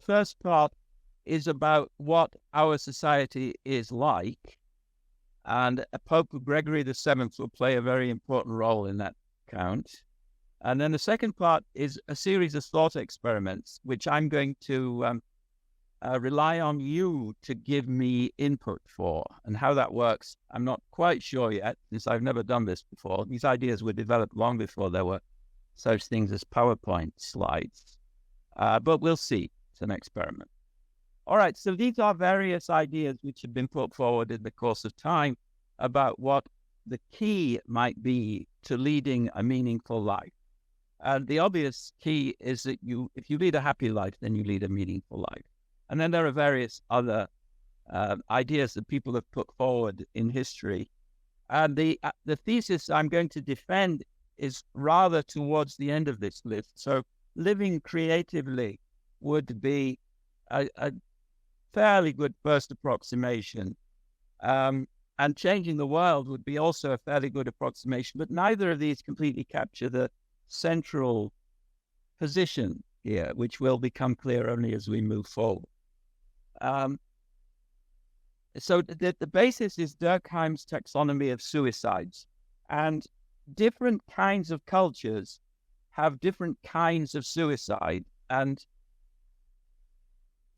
first part is about what our society is like, and Pope Gregory VII will play a very important role in that account. And then the second part is a series of thought experiments, which I'm going to rely on you to give me input for. And how that works, I'm not quite sure yet, since I've never done this before. These ideas were developed long before there were such things as PowerPoint slides. But we'll see. It's an experiment. All right, so these are various ideas which have been put forward in the course of time about what the key might be to leading a meaningful life. And the obvious key is that if you lead a happy life, then you lead a meaningful life. And then there are various other ideas that people have put forward in history. And the thesis I'm going to defend is rather towards the end of this list. So living creatively would be a fairly good first approximation. And changing the world would be also a fairly good approximation. But neither of these completely capture the central position here, which will become clear only as we move forward. So the basis is Durkheim's taxonomy of suicides, and different kinds of cultures have different kinds of suicide. And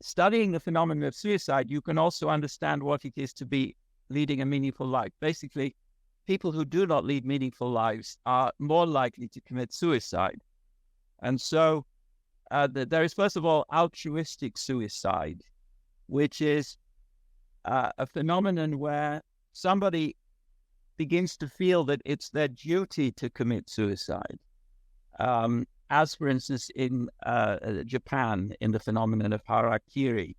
studying the phenomenon of suicide, you can also understand what it is to be leading a meaningful life. Basically, people who do not lead meaningful lives are more likely to commit suicide. And so there is, first of all, altruistic suicide, which is a phenomenon where somebody begins to feel that it's their duty to commit suicide. As, for instance, in Japan, in the phenomenon of harakiri.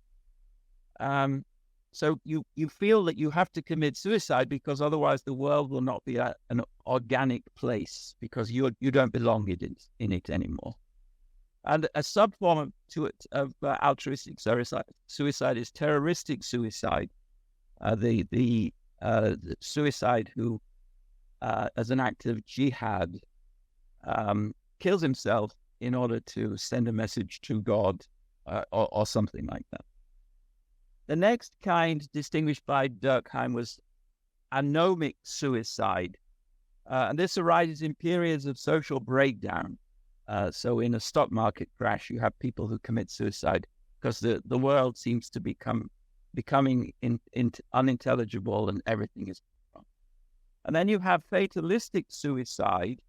So you feel that you have to commit suicide because otherwise the world will not be an organic place, because you don't belong in it anymore. And a subform of altruistic suicide is terroristic suicide. The suicide who, as an act of jihad, kills himself in order to send a message to God or something like that. The next kind, distinguished by Durkheim, was anomic suicide. And this arises in periods of social breakdown. So in a stock market crash, you have people who commit suicide because the world seems to becoming unintelligible and everything is wrong. And then you have fatalistic suicide,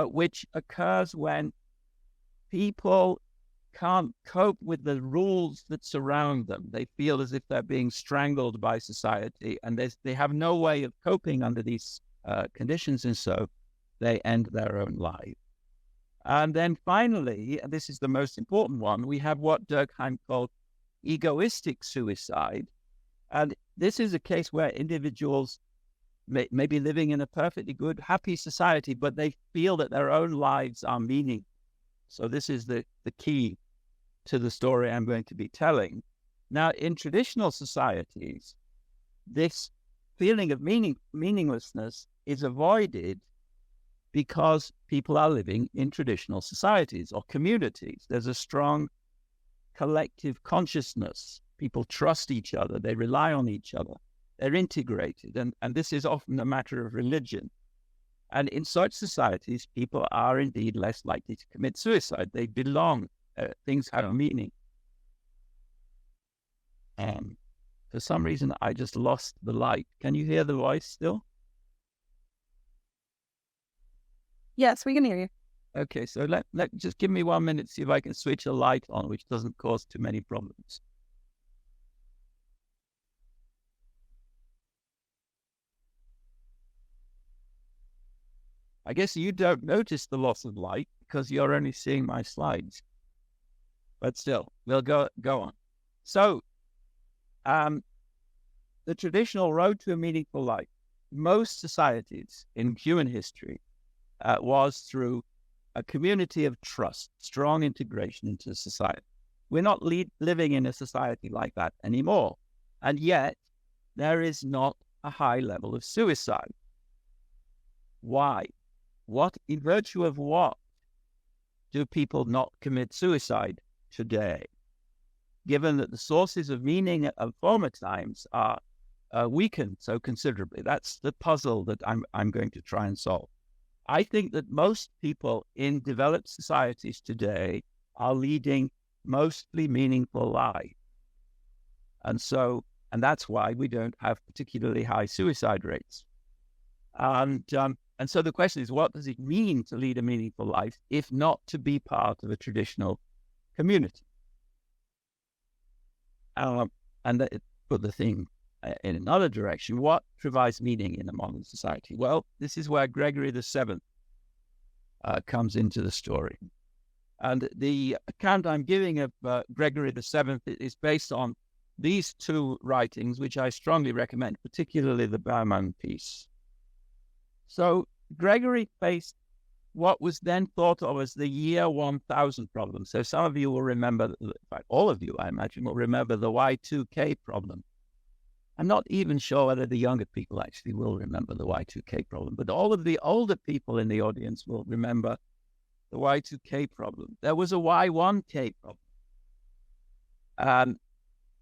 which occurs when people can't cope with the rules that surround them. They feel as if they're being strangled by society, and they have no way of coping under these conditions, and so they end their own life. And then finally, and this is the most important one, we have what Durkheim called egoistic suicide. And this is a case where individuals may be living in a perfectly good, happy society, but they feel that their own lives are meaningless. So this is the key to the story I'm going to be telling. Now, in traditional societies, this feeling of meaninglessness is avoided because people are living in traditional societies or communities. There's a strong collective consciousness. People trust each other. They rely on each other. They're integrated. And this is often a matter of religion. And in such societies, people are indeed less likely to commit suicide. They belong. Things have meaning. For some reason, I just lost the light. Can you hear the voice still? Yes, we can hear you. Okay, so let just give me 1 minute, see if I can switch a light on, which doesn't cause too many problems. I guess you don't notice the loss of light because you're only seeing my slides. But still, we'll go on. So, the traditional road to a meaningful life, most societies in human history, was through a community of trust, strong integration into society. We're not living in a society like that anymore. And yet, there is not a high level of suicide. Why? In virtue of what do people not commit suicide today? given that the sources of meaning of former times are weakened so considerably. That's the puzzle that I'm going to try and solve. I think that most people in developed societies today are leading mostly meaningful lives. And that's why we don't have particularly high suicide rates. And so the question is, what does it mean to lead a meaningful life, if not to be part of a traditional community? And that put the thing in another direction. What provides meaning in a modern society? Well, this is where Gregory VII comes into the story. And the account I'm giving of Gregory VII is based on these two writings, which I strongly recommend, particularly the Bauman piece. So Gregory faced what was then thought of as the year 1000 problem. So some of you will remember, in fact, all of you, I imagine, will remember the Y2K problem. I'm not even sure whether the younger people actually will remember the Y2K problem, but all of the older people in the audience will remember the Y2K problem. There was a Y1K problem.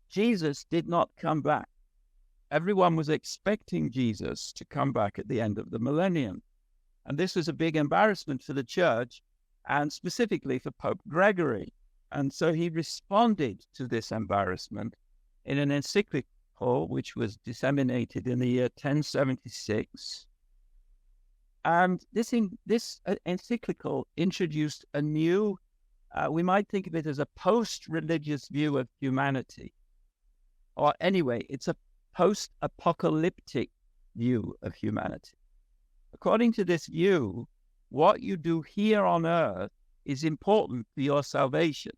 Jesus did not come back. Everyone was expecting Jesus to come back at the end of the millennium. And this was a big embarrassment for the church, and specifically for Pope Gregory. And so he responded to this embarrassment in an encyclical which was disseminated in the year 1076. And this encyclical introduced a new, we might think of it as a post-religious view of humanity. Or anyway, it's a post-apocalyptic view of humanity. According to this view, what you do here on earth is important for your salvation.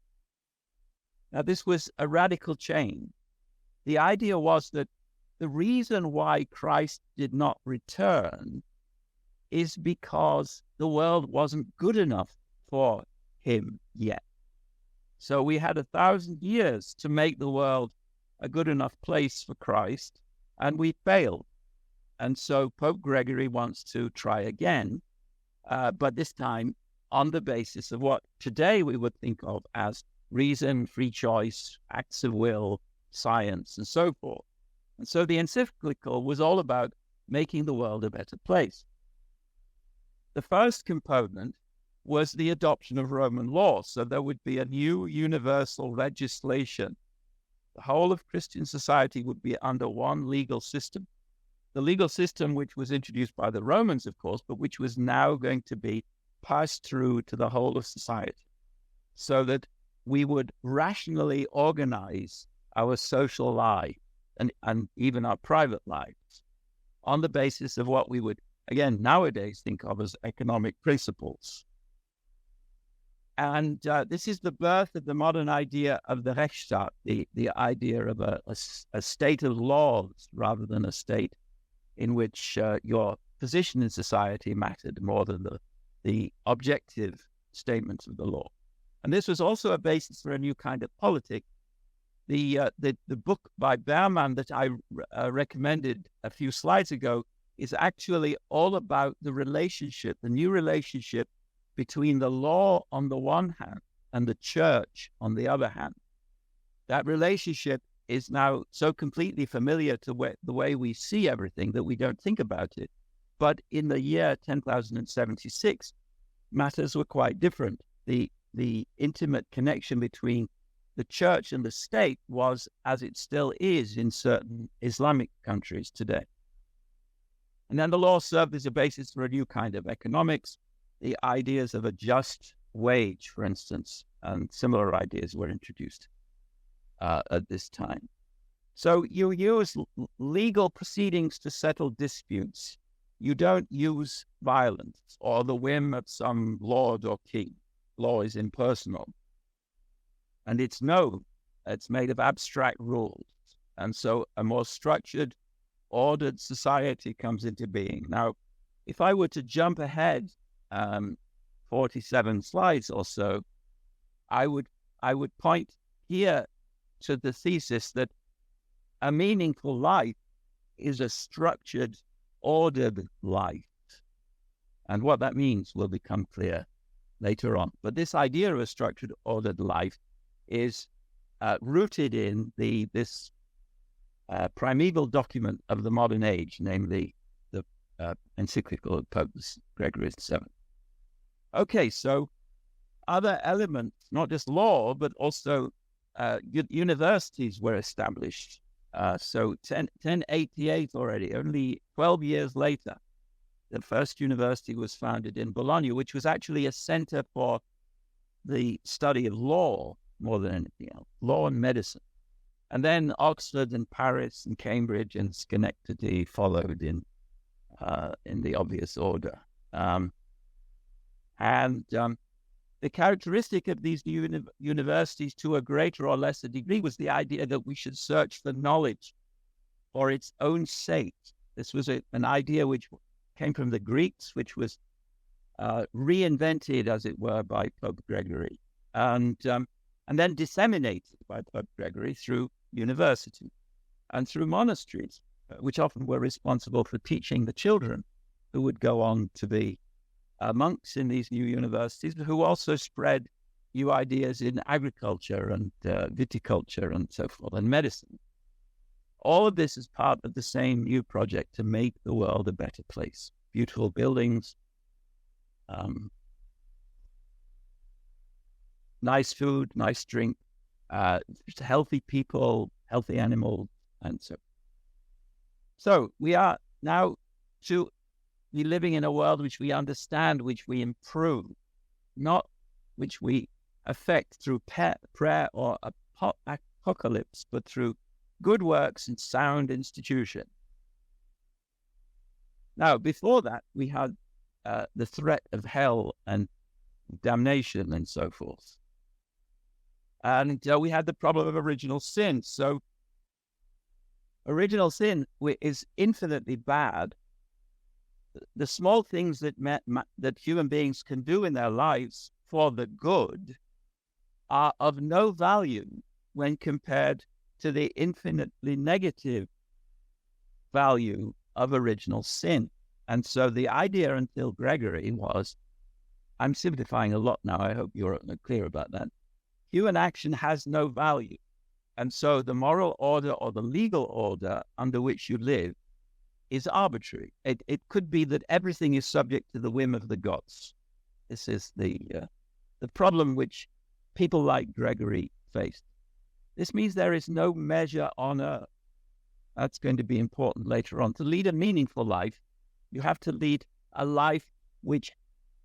Now, this was a radical change. The idea was that the reason why Christ did not return is because the world wasn't good enough for him yet. So we had 1,000 years to make the world a good enough place for Christ, and we failed. And so Pope Gregory wants to try again, but this time on the basis of what today we would think of as reason, free choice, acts of will, science, and so forth. And so the encyclical was all about making the world a better place. The first component was the adoption of Roman law. So there would be a new universal legislation. The whole of Christian society would be under one legal system. The legal system which was introduced by the Romans, of course, but which was now going to be passed through to the whole of society, so that we would rationally organize our social life and even our private lives on the basis of what we would, again, nowadays think of as economic principles. And this is the birth of the modern idea of the Rechtsstaat, the idea of a state of laws rather than a state in which your position in society mattered more than the objective statements of the law. And this was also a basis for a new kind of politics. The book by Bauman that I recommended a few slides ago is actually all about the new relationship between the law on the one hand and the church on the other hand. That relationship is now so completely familiar to the way we see everything that we don't think about it. But in the year 10,076, matters were quite different. The intimate connection between the church and the state was, as it still is in certain Islamic countries today. And then the law served as a basis for a new kind of economics. The ideas of a just wage, for instance, and similar ideas were introduced at this time. So you use legal proceedings to settle disputes. You don't use violence or the whim of some lord or king. Law is impersonal. And it's known. It's made of abstract rules. And so a more structured, ordered society comes into being. Now, if I were to jump ahead 47 slides or so, I would point here to the thesis that a meaningful life is a structured, ordered life. And what that means will become clear later on. But this idea of a structured, ordered life is rooted in this primeval document of the modern age, namely the encyclical of Pope Gregory VII. Okay, so other elements, not just law, but also universities were established. So 1088 already, only 12 years later, the first university was founded in Bologna, which was actually a center for the study of law more than anything else, law and medicine. And then Oxford and Paris and Cambridge and Schenectady followed in the obvious order. The characteristic of these universities, to a greater or lesser degree, was the idea that we should search for knowledge for its own sake. This was an idea which came from the Greeks, which was reinvented, as it were, by Pope Gregory, and then disseminated by Pope Gregory through universities and through monasteries, which often were responsible for teaching the children who would go on to be monks in these new universities, who also spread new ideas in agriculture and viticulture and so forth, and medicine. All of this is part of the same new project to make the world a better place. Beautiful buildings, nice food, nice drink, just healthy people, healthy animals, and so. So we are now to be living in a world which we understand, which we improve, not which we affect through prayer or apocalypse, but through good works and sound institution. Now, before that, we had the threat of hell and damnation and so forth. And we had the problem of original sin. So original sin is infinitely bad. The small things that human beings can do in their lives for the good are of no value when compared to the infinitely negative value of original sin. And so the idea until Gregory was, I'm simplifying a lot now, I hope you're clear about that, human action has no value. And so the moral order or the legal order under which you live is arbitrary. It could be that everything is subject to the whim of the gods. This is the problem which people like Gregory faced. This means there is no measure on earth. That's going to be important later on. To lead a meaningful life, you have to lead a life which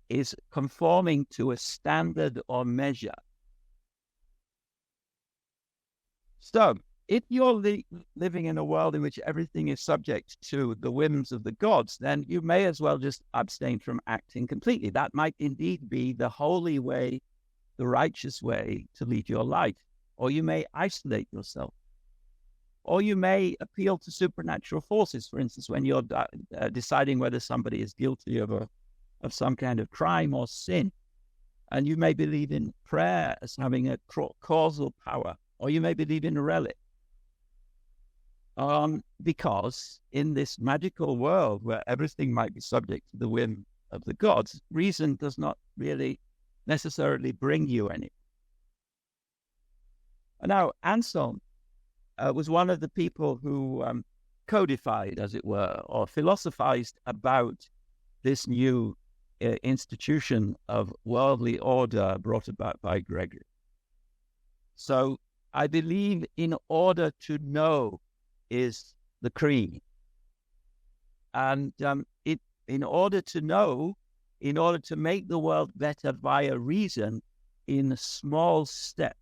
is conforming to a standard or measure. So, if you're living in a world in which everything is subject to the whims of the gods, then you may as well just abstain from acting completely. That might indeed be the holy way, the righteous way to lead your life. Or you may isolate yourself. Or you may appeal to supernatural forces, for instance, when you're deciding whether somebody is guilty of some kind of crime or sin. And you may believe in prayer as having a causal power, or you may believe in a relic. Because in this magical world where everything might be subject to the whim of the gods, reason does not really necessarily bring you any. Now, Anselm was one of the people who codified, as it were, or philosophized about this new institution of worldly order brought about by Gregory. So I believe in order to know is the creed. And in order to know, in order to make the world better via reason, in small steps.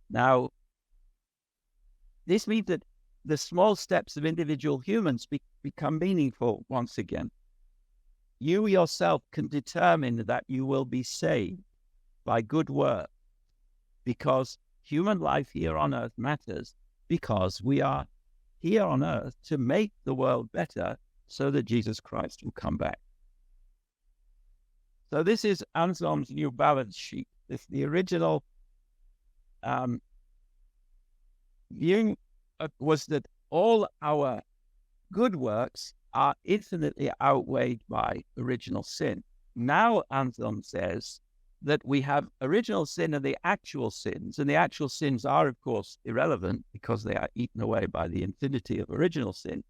Now, this means that the small steps of individual humans become meaningful once again. You yourself can determine that you will be saved by good work, because human life here on earth matters, because we are here on earth to make the world better so that Jesus Christ will come back. So this is Anselm's new balance sheet. The original view was that all our good works are infinitely outweighed by original sin. Now Anselm says that we have original sin and the actual sins. And the actual sins are, of course, irrelevant because they are eaten away by the infinity of original sin.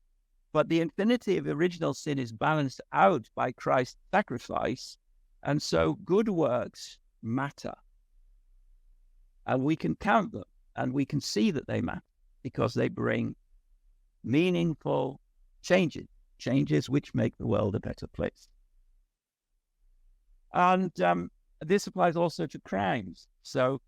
But the infinity of original sin is balanced out by Christ's sacrifice. And so good works matter. And we can count them and we can see that they matter because they bring meaningful changes which make the world a better place. And this applies also to crimes. So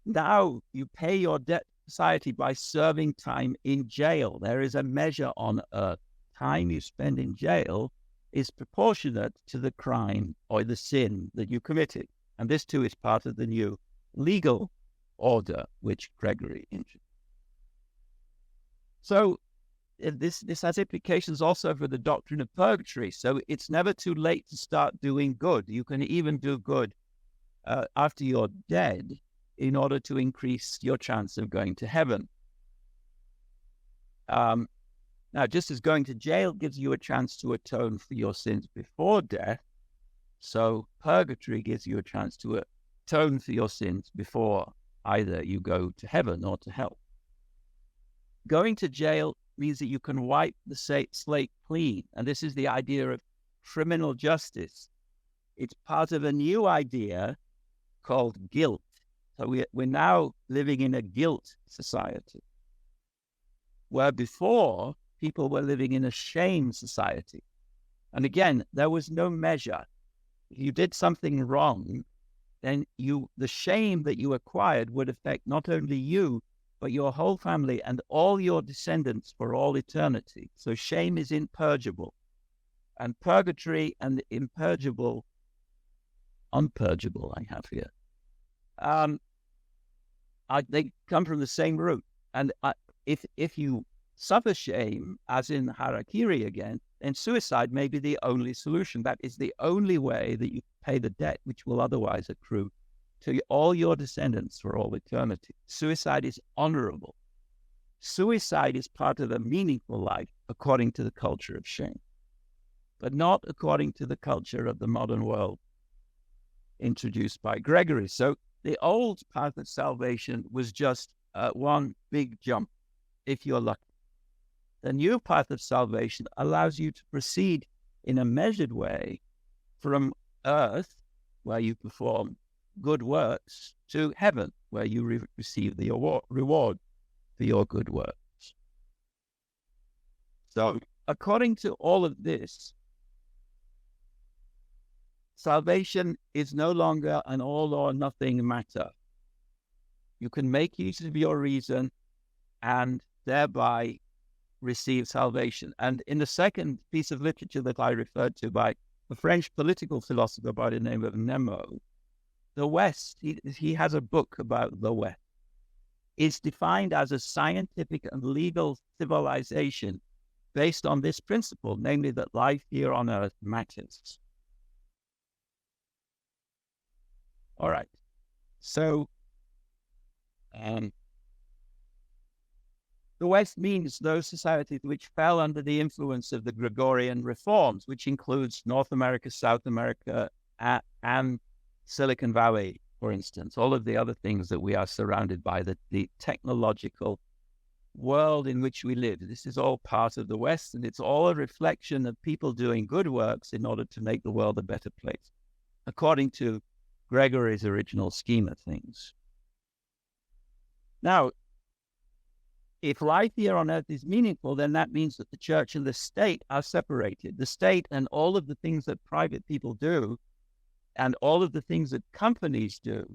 now you pay your debt to society by serving time in jail. There is a measure on earth. Time you spend in jail is proportionate to the crime or the sin that you committed. And this too is part of the new legal order which Gregory introduced. So this has implications also for the doctrine of purgatory. So it's never too late to start doing good. You can even do good after you're dead in order to increase your chance of going to heaven. Now, just as going to jail gives you a chance to atone for your sins before death, so purgatory gives you a chance to atone for your sins before either you go to heaven or to hell. Going to jail means that you can wipe the slate clean, and this is the idea of criminal justice. It's part of a new idea called guilt. So we're now living in a guilt society, where before people were living in a shame society. And again, there was no measure. If you did something wrong, then the shame that you acquired would affect not only you, but your whole family and all your descendants for all eternity. So shame is impurgable. And purgatory and unpurgable I have here. They come from the same root. And if you suffer shame, as in harakiri again, then suicide may be the only solution. That is the only way that you pay the debt which will otherwise accrue to all your descendants for all eternity. Suicide is honorable. Suicide is part of a meaningful life according to the culture of shame, but not according to the culture of the modern world introduced by Gregory. So the old path of salvation was just one big jump, if you're lucky. The new path of salvation allows you to proceed in a measured way from earth, where you perform good works, to heaven, where you receive the reward for your good works. So, according to all of this, salvation is no longer an all or nothing matter. You can make use of your reason and thereby receive salvation. And in the second piece of literature that I referred to by a French political philosopher by the name of Nemo, the West, he has a book about the West, is defined as a scientific and legal civilization based on this principle, namely that life here on earth matters. All right. So, the West means those societies which fell under the influence of the Gregorian reforms, which includes North America, South America, and Silicon Valley, for instance, all of the other things that we are surrounded by, the technological world in which we live. This is all part of the West, and it's all a reflection of people doing good works in order to make the world a better place, according to Gregory's original scheme of things. Now, if life here on earth is meaningful, then that means that the church and the state are separated. The state and all of the things that private people do and all of the things that companies do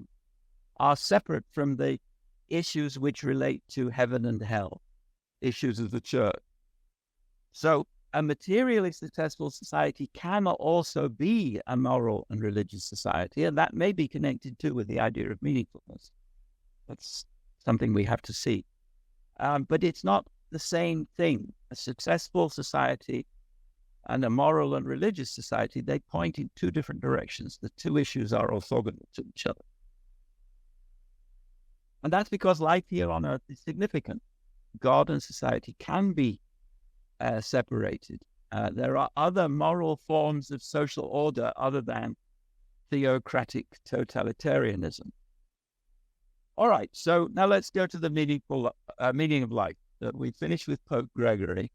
are separate from the issues which relate to heaven and hell, issues of the church. So a materially successful society can also be a moral and religious society, and that may be connected too with the idea of meaningfulness. That's something we have to see. But it's not the same thing. A successful society and a moral and religious society, they point in two different directions. The two issues are orthogonal to each other. And that's because life here on earth is significant. God and society can be separated. There are other moral forms of social order other than theocratic totalitarianism. All right, so now let's go to the meaning of life. We finished with Pope Gregory.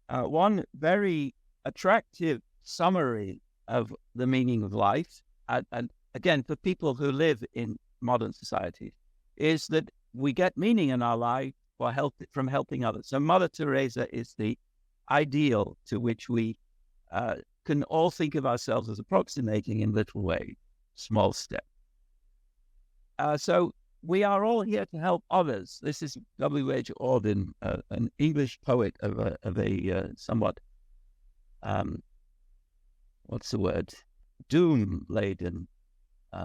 One very attractive summary of the meaning of life, and again, for people who live in modern society, is that we get meaning in our life from helping others. So Mother Teresa is the ideal to which we can all think of ourselves as approximating in little ways, small steps. So we are all here to help others. This is W.H. Auden, an English poet of a somewhat, doom-laden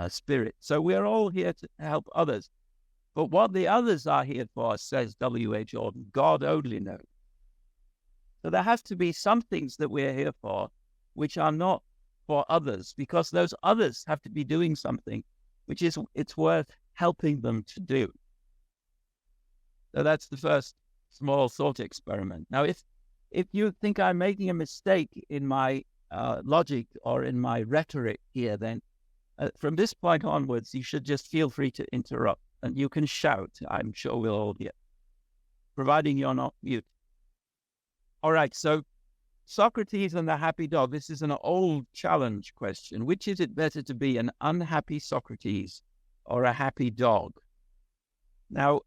spirit. So we are all here to help others. But what the others are here for, says W.H. Auden, God only knows. So there has to be some things that we're here for which are not for others, because those others have to be doing something which it's worth helping them to do. So that's the first small thought experiment. Now, if you think I'm making a mistake in my logic or in my rhetoric here, then from this point onwards, you should just feel free to interrupt, and you can shout. I'm sure we'll all hear, providing you're not mute. All right, so Socrates and the happy dog. This is an old challenge question. Which is it better to be, an unhappy Socrates or a happy dog? Now,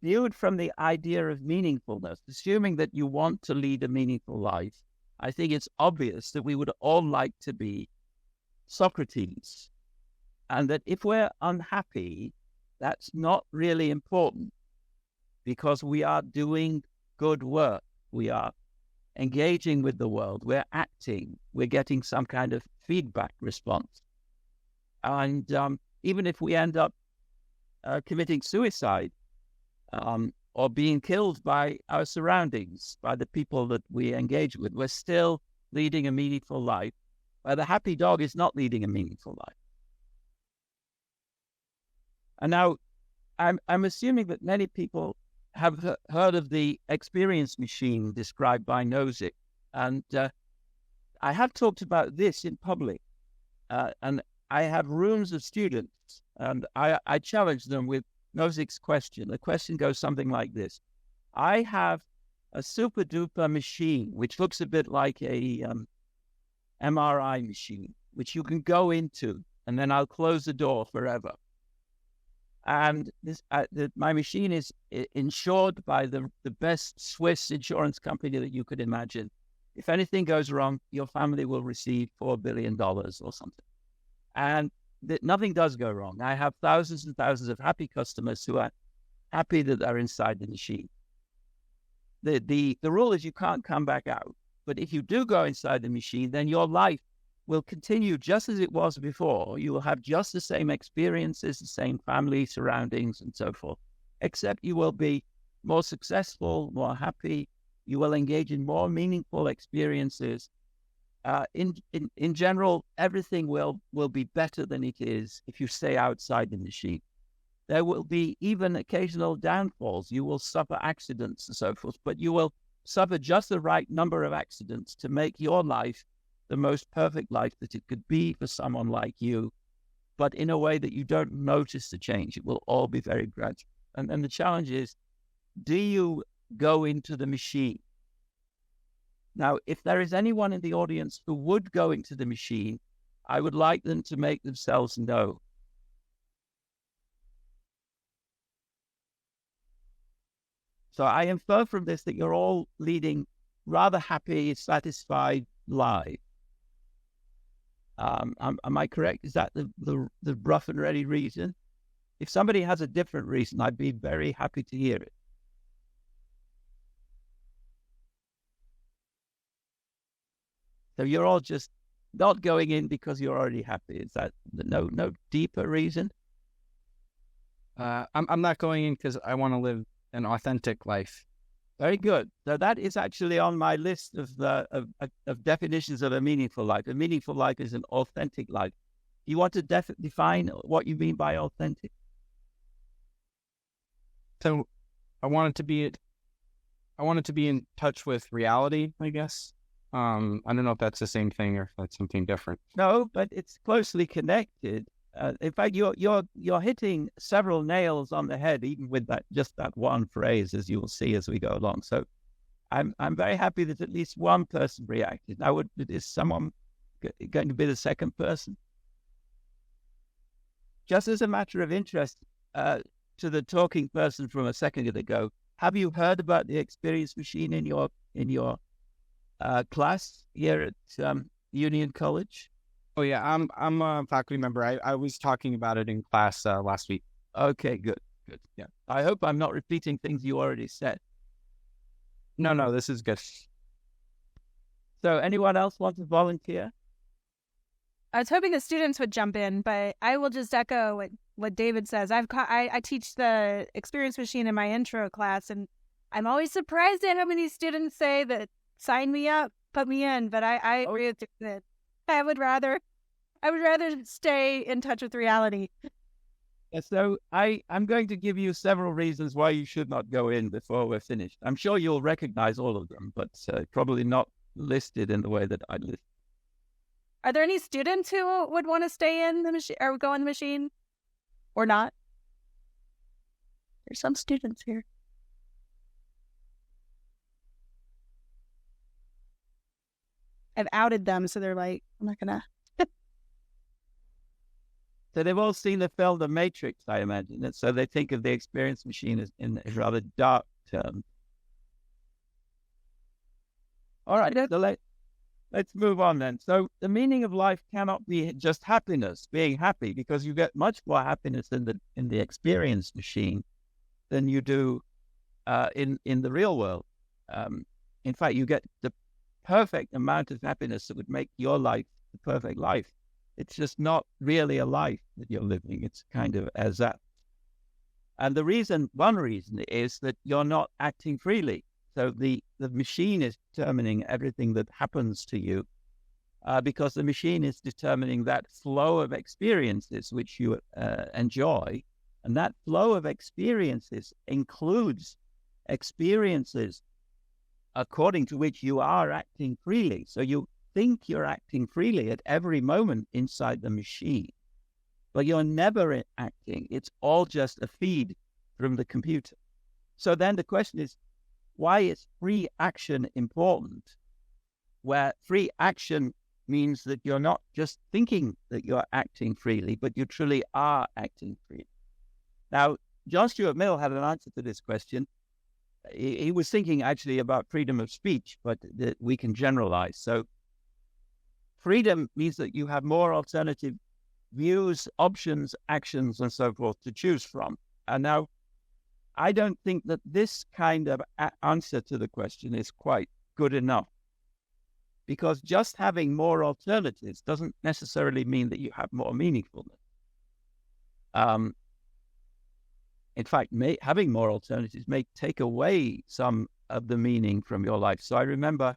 viewed from the idea of meaningfulness, assuming that you want to lead a meaningful life, I think it's obvious that we would all like to be Socrates. And that if we're unhappy, that's not really important, because we are doing good work. We are engaging with the world. We're acting. We're getting some kind of feedback response. And even if we end up committing suicide or being killed by our surroundings, by the people that we engage with, we're still leading a meaningful life. But the happy dog is not leading a meaningful life. And now, I'm assuming that many people have heard of the experience machine described by Nozick. And I have talked about this in public. And I have rooms of students, and I challenge them with Nozick's question. The question goes something like this. I have a super duper machine, which looks a bit like a MRI machine, which you can go into, and then I'll close the door forever. And my machine is insured by the best Swiss insurance company that you could imagine. If anything goes wrong, your family will receive $4 billion or something. And nothing does go wrong. I have thousands and thousands of happy customers who are happy that they're inside the machine. The rule is you can't come back out. But if you do go inside the machine, then your life will continue just as it was before. You will have just the same experiences, the same family surroundings, and so forth, except you will be more successful, more happy. You will engage in more meaningful experiences. In general, everything will be better than it is if you stay outside the machine. There will be even occasional downfalls. You will suffer accidents and so forth, but you will suffer just the right number of accidents to make your life the most perfect life that it could be for someone like you, but in a way that you don't notice the change. It will all be very gradual. And the challenge is, do you go into the machine? Now, if there is anyone in the audience who would go into the machine, I would like them to make themselves known. So I infer from this that you're all leading rather happy, satisfied lives. Am I correct? Is that the rough and ready reason? If somebody has a different reason, I'd be very happy to hear it. So you're all just not going in because you're already happy. Is that no deeper reason? I'm not going in because I want to live an authentic life. Very good. So that is actually on my list of definitions of a meaningful life. A meaningful life is an authentic life. You want to define what you mean by authentic? So I want it to be in touch with reality, I guess. I don't know if that's the same thing or if that's something different. No, but it's closely connected. In fact, you're hitting several nails on the head, even with that one phrase, as you will see as we go along. So, I'm very happy that at least one person reacted. Now, is someone going to be the second person? Just as a matter of interest, to the talking person from a second ago, have you heard about the Experience Machine in your class here at Union College? Oh yeah, I'm a faculty member. I was talking about it in class last week. Okay, good. Yeah, I hope I'm not repeating things you already said. No, this is good. So, anyone else want to volunteer? I was hoping the students would jump in, but I will just echo what David says. I teach the Experience Machine in my intro class, and I'm always surprised at how many students say that sign me up, put me in. But I agree with it. I would rather stay in touch with reality. So I'm going to give you several reasons why you should not go in before we're finished. I'm sure you'll recognize all of them, but probably not listed in the way that I list. Are there any students who would want to stay in the machine or go in the machine or not? There's some students here. I've outed them, so they're like, I'm not gonna. So they've all seen the film The Matrix, I imagine, and so they think of the Experience Machine as in a rather dark terms. All right, so let's move on then. So the meaning of life cannot be just happiness, being happy, because you get much more happiness in the Experience Machine than you do in the real world. In fact, you get the perfect amount of happiness that would make your life the perfect life. It's just not really a life that you're living. It's kind of as that. And one reason is that you're not acting freely. So the machine is determining everything that happens to you because the machine is determining that flow of experiences which you enjoy. And that flow of experiences includes experiences according to which you are acting freely. So you think you're acting freely at every moment inside the machine, but you're never acting. It's all just a feed from the computer. So then the question is, why is free action important? Where free action means that you're not just thinking that you're acting freely, but you truly are acting freely. Now, John Stuart Mill had an answer to this question. He was thinking actually about freedom of speech, but that we can generalize. So freedom means that you have more alternative views, options, actions, and so forth to choose from. And now, I don't think that this kind of answer to the question is quite good enough, because just having more alternatives doesn't necessarily mean that you have more meaningfulness. In fact, having more alternatives may take away some of the meaning from your life. So I remember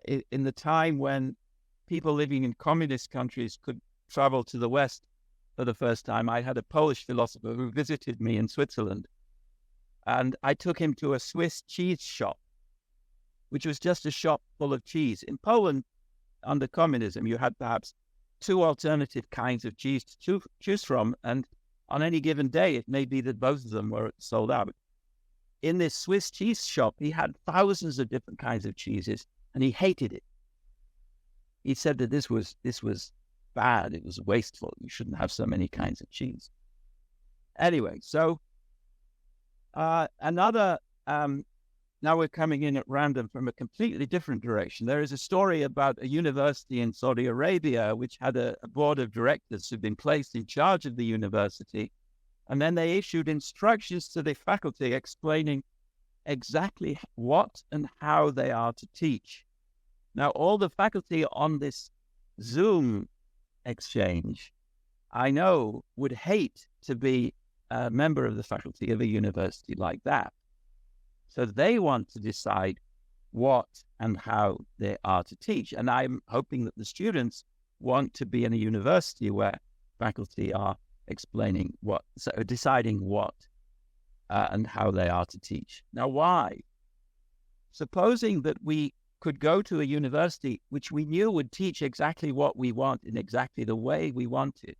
in the time when people living in communist countries could travel to the West for the first time, I had a Polish philosopher who visited me in Switzerland. And I took him to a Swiss cheese shop, which was just a shop full of cheese. In Poland, under communism, you had perhaps 2 alternative kinds of cheese to choose from. And on any given day, it may be that both of them were sold out. In this Swiss cheese shop, he had thousands of different kinds of cheeses, and he hated it. He said that this was bad. It was wasteful. You shouldn't have so many kinds of cheese. Anyway, so now we're coming in at random from a completely different direction. There is a story about a university in Saudi Arabia which had a board of directors who'd been placed in charge of the university, and then they issued instructions to the faculty explaining exactly what and how they are to teach. Now, all the faculty on this Zoom exchange, I know, would hate to be a member of the faculty of a university like that. So they want to decide what and how they are to teach. And I'm hoping that the students want to be in a university where faculty are deciding what and how they are to teach. Now, why? Supposing that we could go to a university which we knew would teach exactly what we want in exactly the way we want it,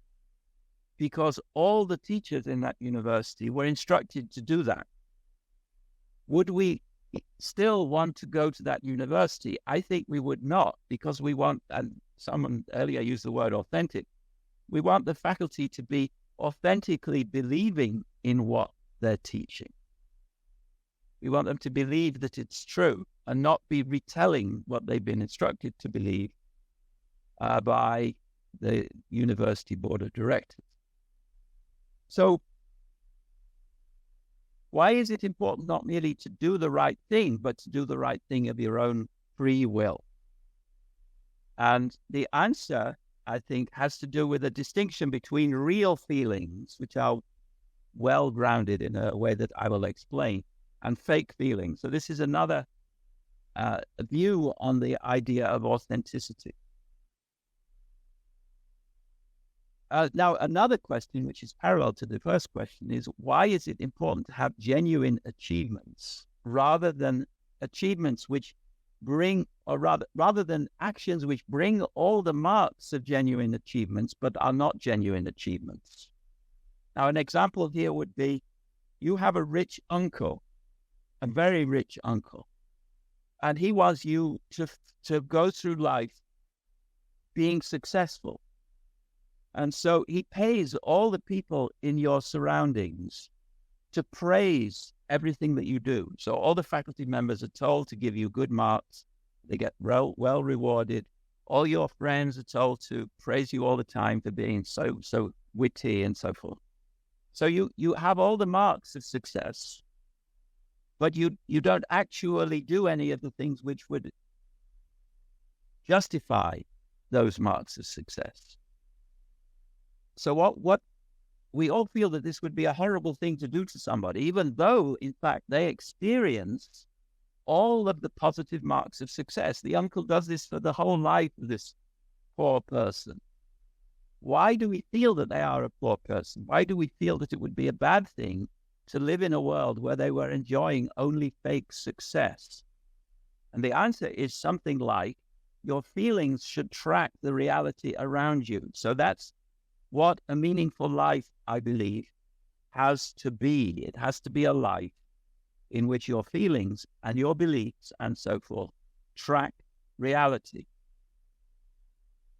because all the teachers in that university were instructed to do that. Would we still want to go to that university? I think we would not, because we want, and someone earlier used the word authentic, we want the faculty to be authentically believing in what they're teaching. We want them to believe that it's true and not be retelling what they've been instructed to believe by the university board of directors. So why is it important not merely to do the right thing, but to do the right thing of your own free will? And the answer, I think, has to do with a distinction between real feelings, which are well grounded in a way that I will explain, and fake feelings. So this is another view on the idea of authenticity. Now, another question, which is parallel to the first question, is why is it important to have genuine achievements rather than achievements which bring, or rather than actions which bring all the marks of genuine achievements but are not genuine achievements? Now, an example here would be you have a rich uncle, a very rich uncle, and he wants you to go through life being successful. And so he pays all the people in your surroundings to praise everything that you do. So all the faculty members are told to give you good marks. They get well rewarded. All your friends are told to praise you all the time for being so witty and so forth. So you have all the marks of success, but you don't actually do any of the things which would justify those marks of success. So what we all feel that this would be a horrible thing to do to somebody, even though, in fact, they experience all of the positive marks of success. The uncle does this for the whole life of this poor person. Why do we feel that they are a poor person? Why do we feel that it would be a bad thing to live in a world where they were enjoying only fake success? And the answer is something like, your feelings should track the reality around you. So that's what a meaningful life, I believe, has to be. It has to be a life in which your feelings and your beliefs and so forth track reality.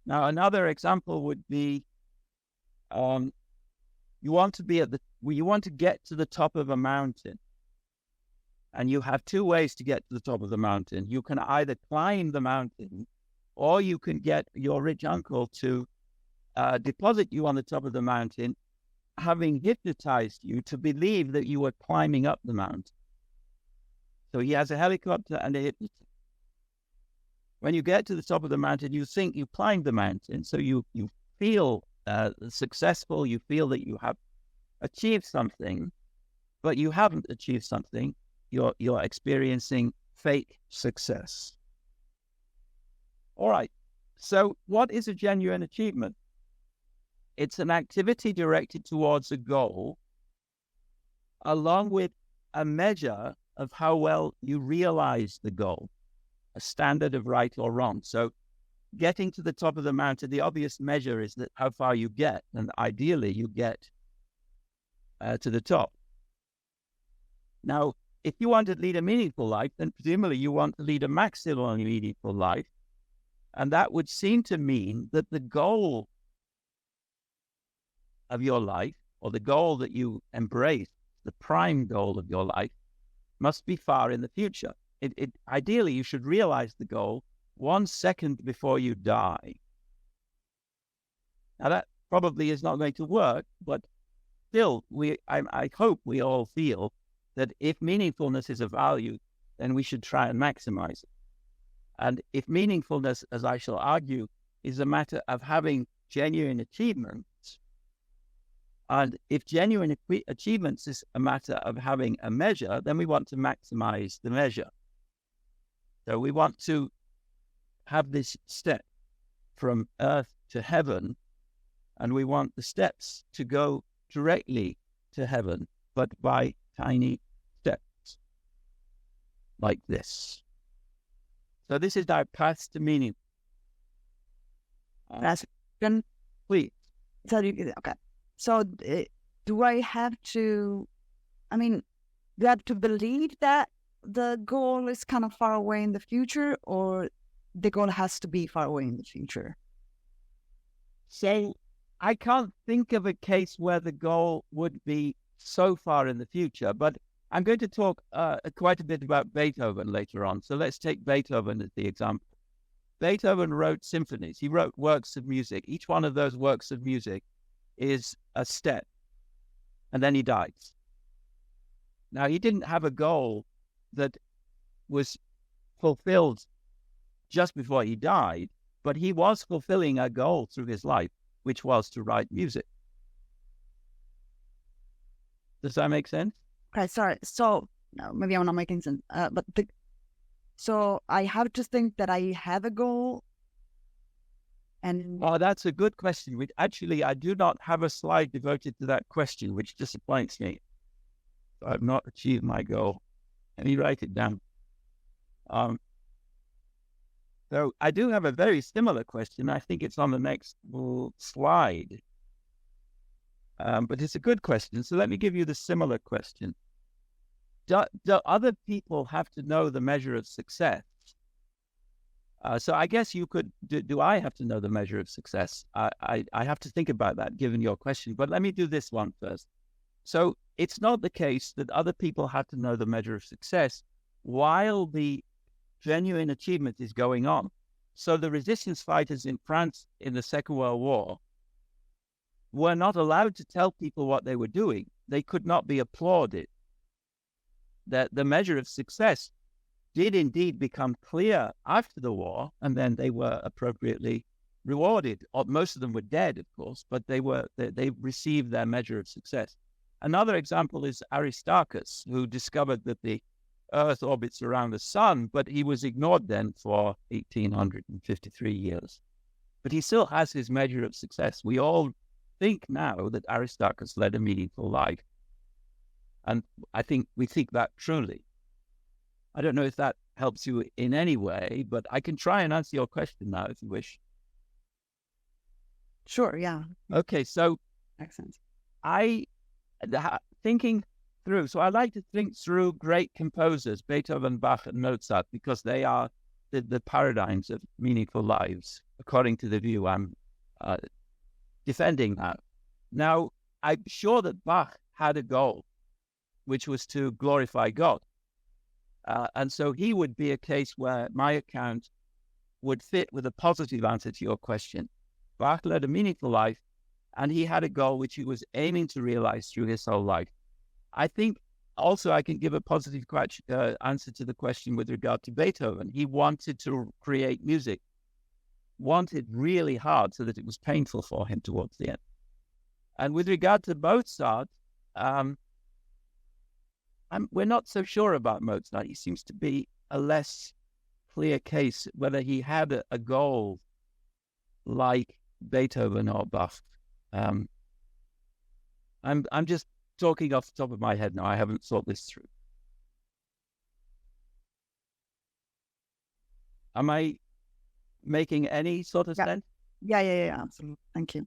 Now, another example would be you want to get to the top of a mountain, and you have two ways to get to the top of the mountain. You can either climb the mountain, or you can get your rich uncle to deposit you on the top of the mountain, having hypnotized you to believe that you were climbing up the mountain. So he has a helicopter and a hypnotist. When you get to the top of the mountain, you think you climbed the mountain, so you feel successful, you feel that you have achieved something, but you haven't achieved something. You're experiencing fake success. All right, so what is a genuine achievement? It's an activity directed towards a goal, along with a measure of how well you realize the goal, a standard of right or wrong. So getting to the top of the mountain, the obvious measure is that how far you get, and ideally you get to the top. Now, if you want to lead a meaningful life, then presumably you want to lead a maximally meaningful life, and that would seem to mean that the goal of your life, or the goal that you embrace, the prime goal of your life, must be far in the future. Ideally, you should realize the goal 1 second before you die. Now, that probably is not going to work, but still, I hope we all feel that if meaningfulness is a value, then we should try and maximize it. And if meaningfulness, as I shall argue, is a matter of having genuine achievements, and if genuine achievements is a matter of having a measure, then we want to maximize the measure. So we want to have this step from earth to heaven, and we want the steps to go directly to heaven, but by tiny steps, like this. So this is our path to meaning. That's good. Please. So okay. So do I have to? I mean, do I have to believe that the goal is kind of far away in the future, or the goal has to be far away in the future? So I can't think of a case where the goal would be so far in the future, but I'm going to talk quite a bit about Beethoven later on. So let's take Beethoven as the example. Beethoven wrote symphonies. He wrote works of music. Each one of those works of music is a step, and then he dies. Now, he didn't have a goal that was fulfilled just before he died, but he was fulfilling a goal through his life, which was to write music. Does that make sense? Okay, sorry. So no, maybe I'm not making sense. So I have to think that I have a goal, and Oh, that's a good question. Actually, I do not have a slide devoted to that question, which disappoints me. I've not achieved my goal. Let me write it down. So I do have a very similar question. I think it's on the next slide. But it's a good question. So let me give you the similar question. Do other people have to know the measure of success? So I guess you could, do I have to know the measure of success? I have to think about that given your question, but let me do this one first. So it's not the case that other people have to know the measure of success while the genuine achievement is going on. So the resistance fighters in France in the Second World War were not allowed to tell people what they were doing. They could not be applauded. That the measure of success did indeed become clear after the war, and then they were appropriately rewarded. Most of them were dead, of course, but they received their measure of success. Another example is Aristarchus, who discovered that the Earth orbits around the sun, but he was ignored then for 1853 years. But he still has his measure of success. We all think now that Aristarchus led a meaningful life. And I think we think that truly. I don't know if that helps you in any way, but I can try and answer your question now if you wish. sure, yeah, Okay, so makes sense. thinking through, so I like to think through great composers, Beethoven, Bach, and Mozart, because they are the paradigms of meaningful lives, according to the view I'm defending that. Now, I'm sure that Bach had a goal, which was to glorify God. And so he would be a case where my account would fit with a positive answer to your question. Bach led a meaningful life, and he had a goal which he was aiming to realize through his whole life. I think also I can give a positive answer to the question with regard to Beethoven. He wanted to create music, wanted really hard so that it was painful for him towards the end. And with regard to Mozart, we're not so sure about Mozart. He seems to be a less clear case whether he had a goal like Beethoven or Bach. I'm just talking off the top of my head now. I haven't thought this through. Am I making any sort of sense? Yeah, absolutely. Thank you.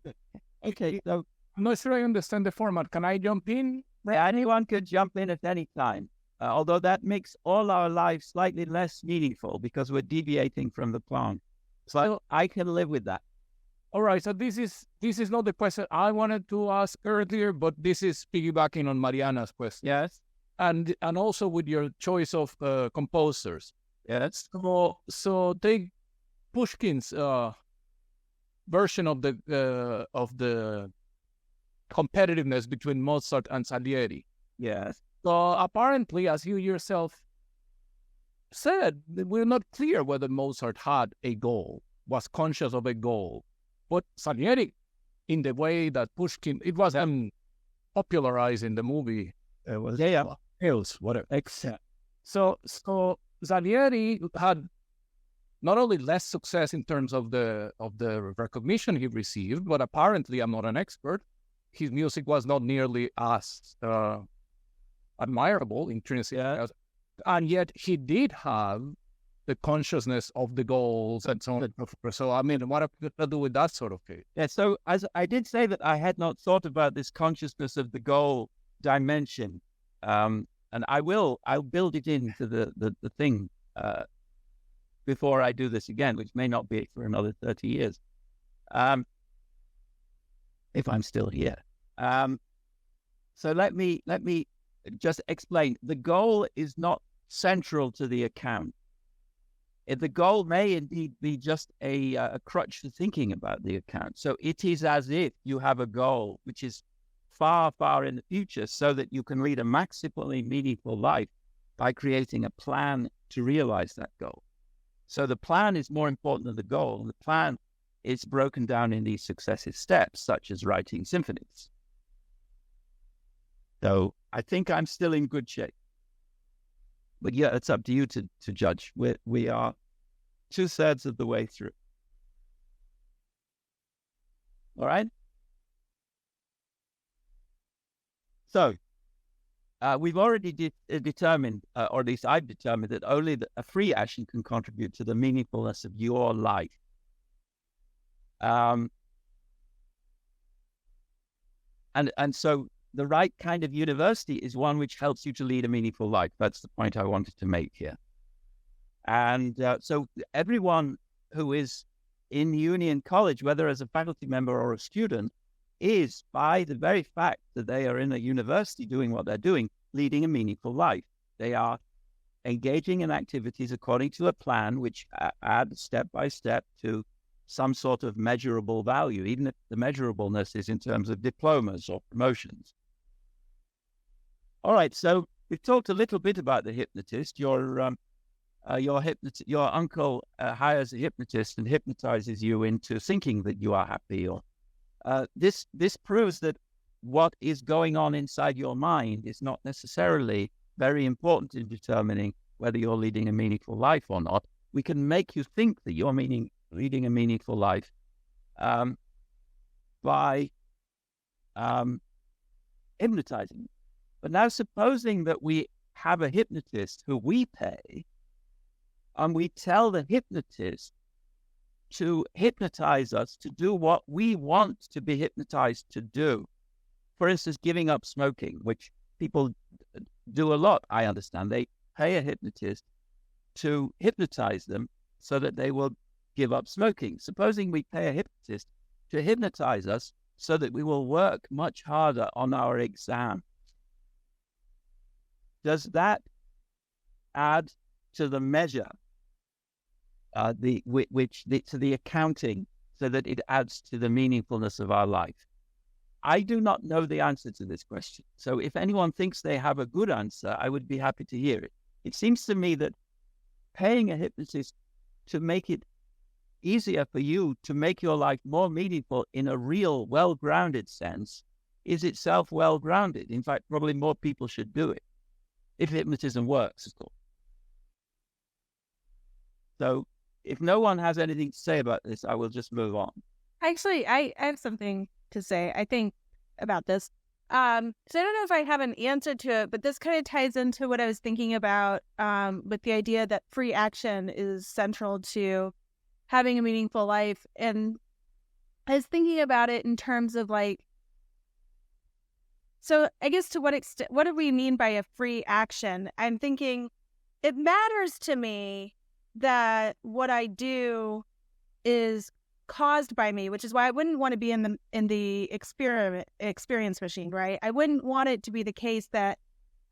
Okay, so I'm not sure I understand the format. Can I jump in? anyone could jump in at any time, although that makes all our lives slightly less meaningful because we're deviating from the plan. So I can live with that. All right. So this is not the question I wanted to ask earlier, but this is piggybacking on Mariana's question. Yes. And also with your choice of composers. Yes. So take Pushkin's version of the competitiveness between Mozart and Salieri. Yes. So apparently, as you yourself said, we're not clear whether Mozart had a goal, was conscious of a goal. But Salieri, in the way that Pushkin, it was popularized in the movie. It was Hills, whatever. Except. So Salieri had not only less success in terms of the recognition he received, but apparently, I'm not an expert, his music was not nearly as admirable intrinsically. And yet he did have the consciousness of the goals and so on and so forth. So, I mean, what have you got to do with that sort of thing? Yeah, so as I did say that I had not thought about this consciousness of the goal dimension, and I'll build it into the thing before I do this again, which may not be for another 30 years, if I'm still here. So let me just explain. The goal is not central to the account. The goal may indeed be just a crutch for thinking about the account. So it is as if you have a goal which is far, far in the future so that you can lead a maximally meaningful life by creating a plan to realize that goal. So the plan is more important than the goal. And the plan is broken down in these successive steps, such as writing symphonies. So I think I'm still in good shape. But yeah, it's up to you to judge. We are 2/3 of the way through. All right? So we've already determined, or at least I've determined, that only a free action can contribute to the meaningfulness of your life. And so the right kind of university is one which helps you to lead a meaningful life. That's the point I wanted to make here. And so everyone who is in Union College, whether as a faculty member or a student, is, by the very fact that they are in a university doing what they're doing, leading a meaningful life. They are engaging in activities according to a plan which add step by step to some sort of measurable value, even if the measurableness is in terms of diplomas or promotions. All right, so we've talked a little bit about the hypnotist. Your uncle hires a hypnotist and hypnotizes you into thinking that you are happy. Or this proves that what is going on inside your mind is not necessarily very important in determining whether you're leading a meaningful life or not. We can make you think that you're leading a meaningful life by hypnotizing you. But now supposing that we have a hypnotist who we pay, and we tell the hypnotist to hypnotize us to do what we want to be hypnotized to do. For instance, giving up smoking, which people do a lot, I understand. They pay a hypnotist to hypnotize them so that they will give up smoking. Supposing we pay a hypnotist to hypnotize us so that we will work much harder on our exam. Does that add to the measure, to the accounting, so that it adds to the meaningfulness of our life? I do not know the answer to this question. So if anyone thinks they have a good answer, I would be happy to hear it. It seems to me that paying a hypnotist to make it easier for you to make your life more meaningful in a real, well-grounded sense is itself well-grounded. In fact, probably more people should do it, if hypnotism works, of course. So if no one has anything to say about this, I will just move on. Actually, I have something to say, I think, about this. So I don't know if I have an answer to it, but this kind of ties into what I was thinking about with the idea that free action is central to having a meaningful life. And I was thinking about it in terms of so I guess to what extent, what do we mean by a free action? I'm thinking it matters to me that what I do is caused by me, which is why I wouldn't want to be in the experience machine, right? I wouldn't want it to be the case that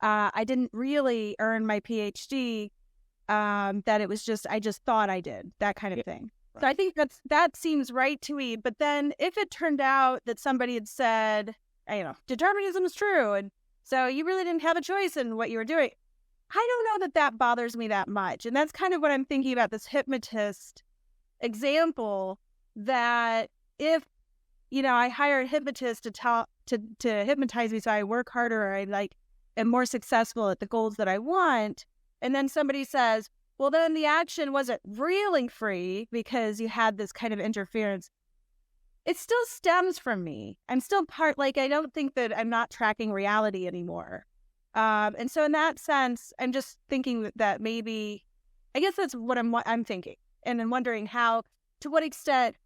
I didn't really earn my PhD, that it was just, I just thought I did, that kind of thing. Right. So I think that seems right to me. But then if it turned out that somebody had said, determinism is true, and so you really didn't have a choice in what you were doing, I don't know that bothers me that much. And that's kind of what I'm thinking about this hypnotist example, that if, I hire a hypnotist to hypnotize me so I work harder, or I am more successful at the goals that I want, and then somebody says, well, then the action wasn't really free because you had this kind of interference, it still stems from me. I'm still I don't think that I'm not tracking reality anymore. And so in that sense, I'm just thinking that maybe I guess that's what I'm thinking, and I'm wondering to what extent,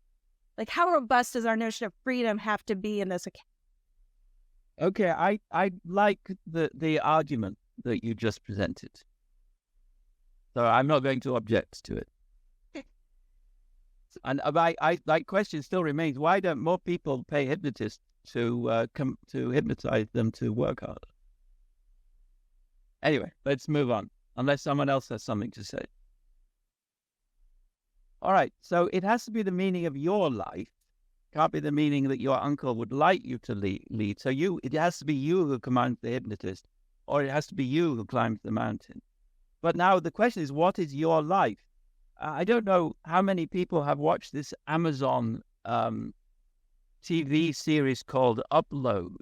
like how robust does our notion of freedom have to be in this account? Okay, I like the argument that you just presented, so I'm not going to object to it. And my question still remains: why don't more people pay hypnotists to hypnotize them to work harder? Anyway, let's move on, unless someone else has something to say. All right, so it has to be the meaning of your life. Can't be the meaning that your uncle would like you to lead. So it has to be you who commands the hypnotist, or it has to be you who climbs the mountain. But now the question is, what is your life? I don't know how many people have watched this Amazon TV series called Upload.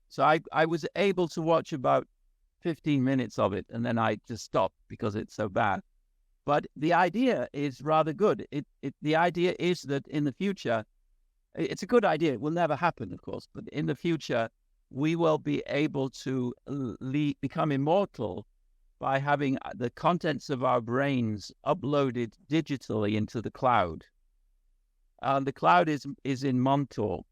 So I was able to watch about 15 minutes of it, and then I just stopped because it's so bad. But the idea is rather good. The idea is that in the future, it's a good idea. It will never happen, of course, but in the future, we will be able to become immortal by having the contents of our brains uploaded digitally into the cloud. The cloud is in Montauk.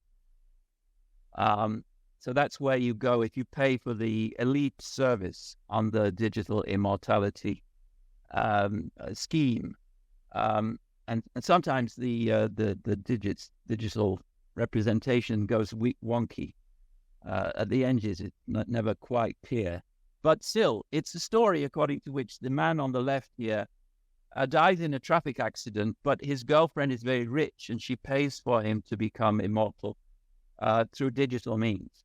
So that's where you go if you pay for the elite service on the digital immortality scheme. And sometimes the digital representation goes wonky. At the edges, it's never quite clear. But still, it's a story according to which the man on the left here dies in a traffic accident, but his girlfriend is very rich and she pays for him to become immortal through digital means.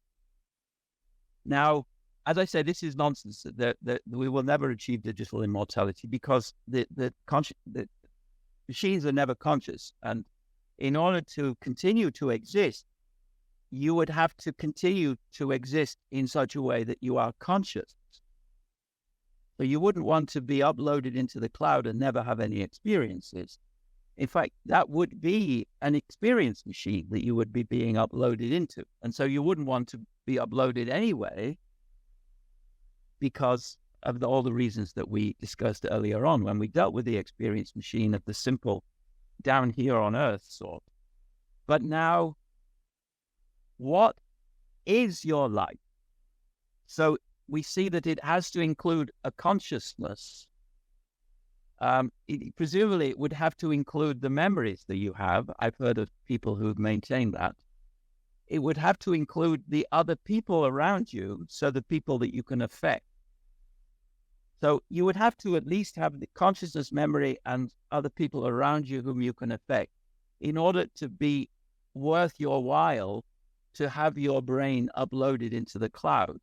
Now, as I said, this is nonsense. That we will never achieve digital immortality because the machines are never conscious. And in order to continue to exist, you would have to continue to exist in such a way that you are conscious. So you wouldn't want to be uploaded into the cloud and never have any experiences. In fact, that would be an experience machine that you would be being uploaded into. And so you wouldn't want to be uploaded anyway because of all the reasons that we discussed earlier on when we dealt with the experience machine of the simple down here on Earth sort. But now, what is your life? So we see that it has to include a consciousness. Presumably, it would have to include the memories that you have. I've heard of people who've maintained that. It would have to include the other people around you, so the people that you can affect. So you would have to at least have the consciousness, memory, and other people around you whom you can affect in order to be worth your while to have your brain uploaded into the cloud.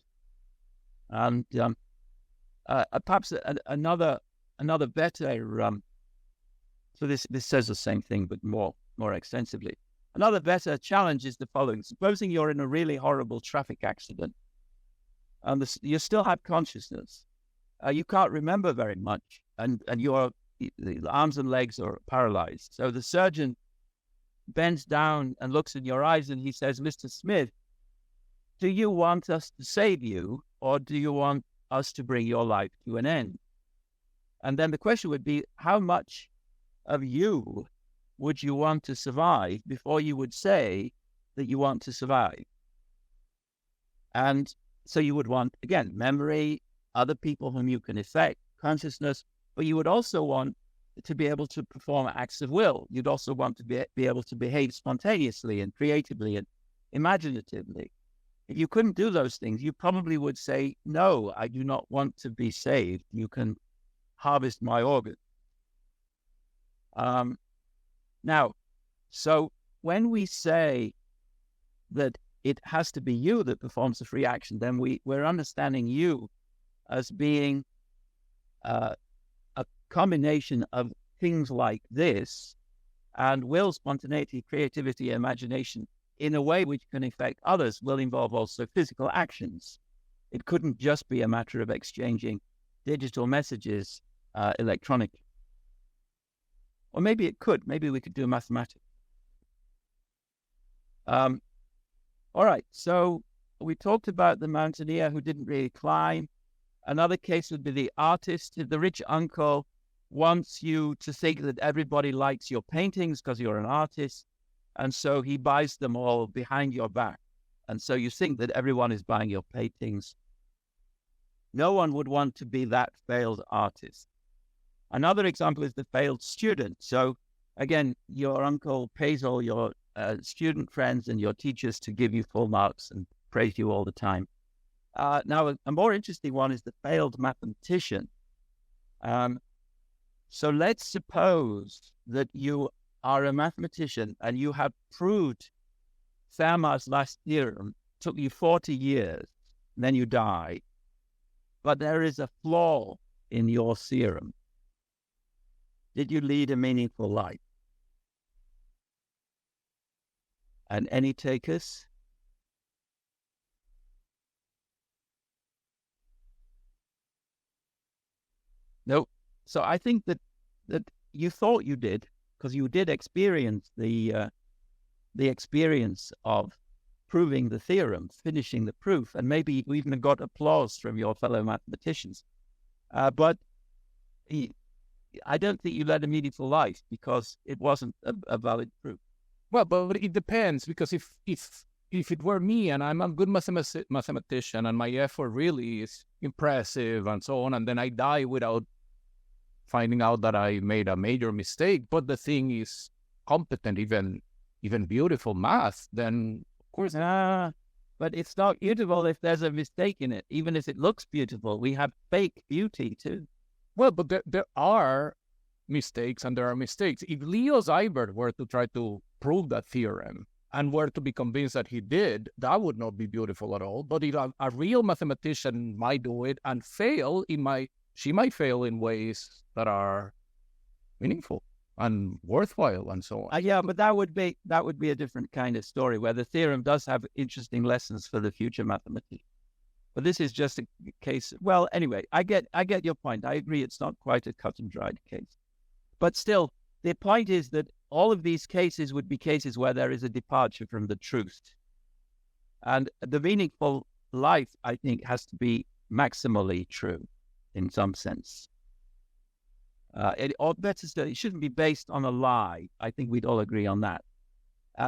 And perhaps another better, so this says the same thing, but more extensively. Another better challenge is the following. Supposing you're in a really horrible traffic accident and you still have consciousness. You can't remember very much and the arms and legs are paralyzed. So the surgeon bends down and looks in your eyes and he says, Mr. Smith, do you want us to save you or do you want us to bring your life to an end? And then the question would be, how much of you would you want to survive before you would say that you want to survive? And so you would want, again, memory, other people whom you can affect, consciousness, but you would also want to be able to perform acts of will. You'd also want to be able to behave spontaneously and creatively and imaginatively. If you couldn't do those things, you probably would say, no, I do not want to be saved. You can harvest my organ. Now, so when we say that it has to be you that performs the free action, then we're understanding you as being a combination of things like this and will, spontaneity, creativity, imagination in a way which can affect others will involve also physical actions. It couldn't just be a matter of exchanging digital messages electronically. Or maybe it could. Maybe we could do mathematics. All right. So we talked about the mountaineer who didn't really climb. Another case would be the artist, the rich uncle wants you to think that everybody likes your paintings because you're an artist, and so he buys them all behind your back. And so you think that everyone is buying your paintings. No one would want to be that failed artist. Another example is the failed student. So again, your uncle pays all your student friends and your teachers to give you full marks and praise you all the time. Now, a more interesting one is the failed mathematician. So let's suppose that you are a mathematician and you have proved Fermat's last theorem. Took you 40 years, and then you die. But there is a flaw in your theorem. Did you lead a meaningful life? And any takers? Nope. So I think that you thought you did, because you did experience the experience of proving the theorem, finishing the proof, and maybe you even got applause from your fellow mathematicians. But I don't think you led a meaningful life because it wasn't a valid proof. Well, but it depends, because if it were me and I'm a good mathematician and my effort really is impressive and so on, and then I die without finding out that I made a major mistake, but the thing is competent, even beautiful math, then of course. But it's not beautiful if there's a mistake in it. Even if it looks beautiful, we have fake beauty too. Well, but there are mistakes and there are mistakes. If Leo Szilard were to try to prove that theorem and were to be convinced that he did, that would not be beautiful at all. But if a real mathematician might do it and fail, she might fail in ways that are meaningful and worthwhile and so on. Yeah, but that would be a different kind of story where the theorem does have interesting lessons for the future mathematician. But this is just a case. Well, anyway, I get your point. I agree it's not quite a cut and dried case. But still, the point is that all of these cases would be cases where there is a departure from the truth. And the meaningful life, I think, has to be maximally true in some sense. Or better still, it shouldn't be based on a lie. I think we'd all agree on that.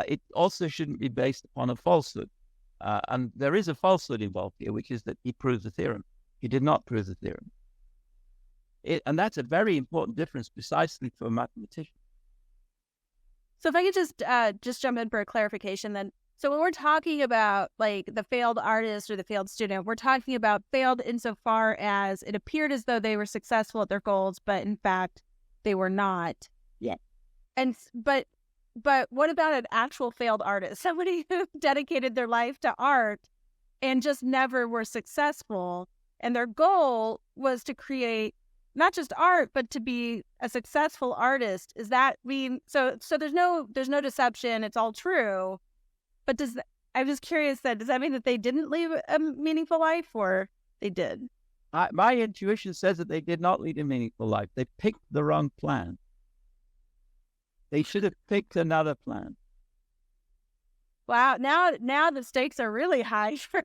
It also shouldn't be based upon a falsehood. And there is a falsehood involved here, which is that he proves the theorem. He did not prove the theorem. And that's a very important difference precisely for a mathematician. So if I could just jump in for a clarification then. So when we're talking about like the failed artist or the failed student, we're talking about failed insofar as it appeared as though they were successful at their goals, but in fact they were not. Yeah. And but what about an actual failed artist? Somebody who dedicated their life to art and just never were successful, and their goal was to create not just art, but to be a successful artist. Is that mean so there's no deception, it's all true. But I'm just curious does that mean that they didn't live a meaningful life, or they did? My intuition says that they did not lead a meaningful life. They picked the wrong plan. They should have picked another plan. Wow, now the stakes are really high for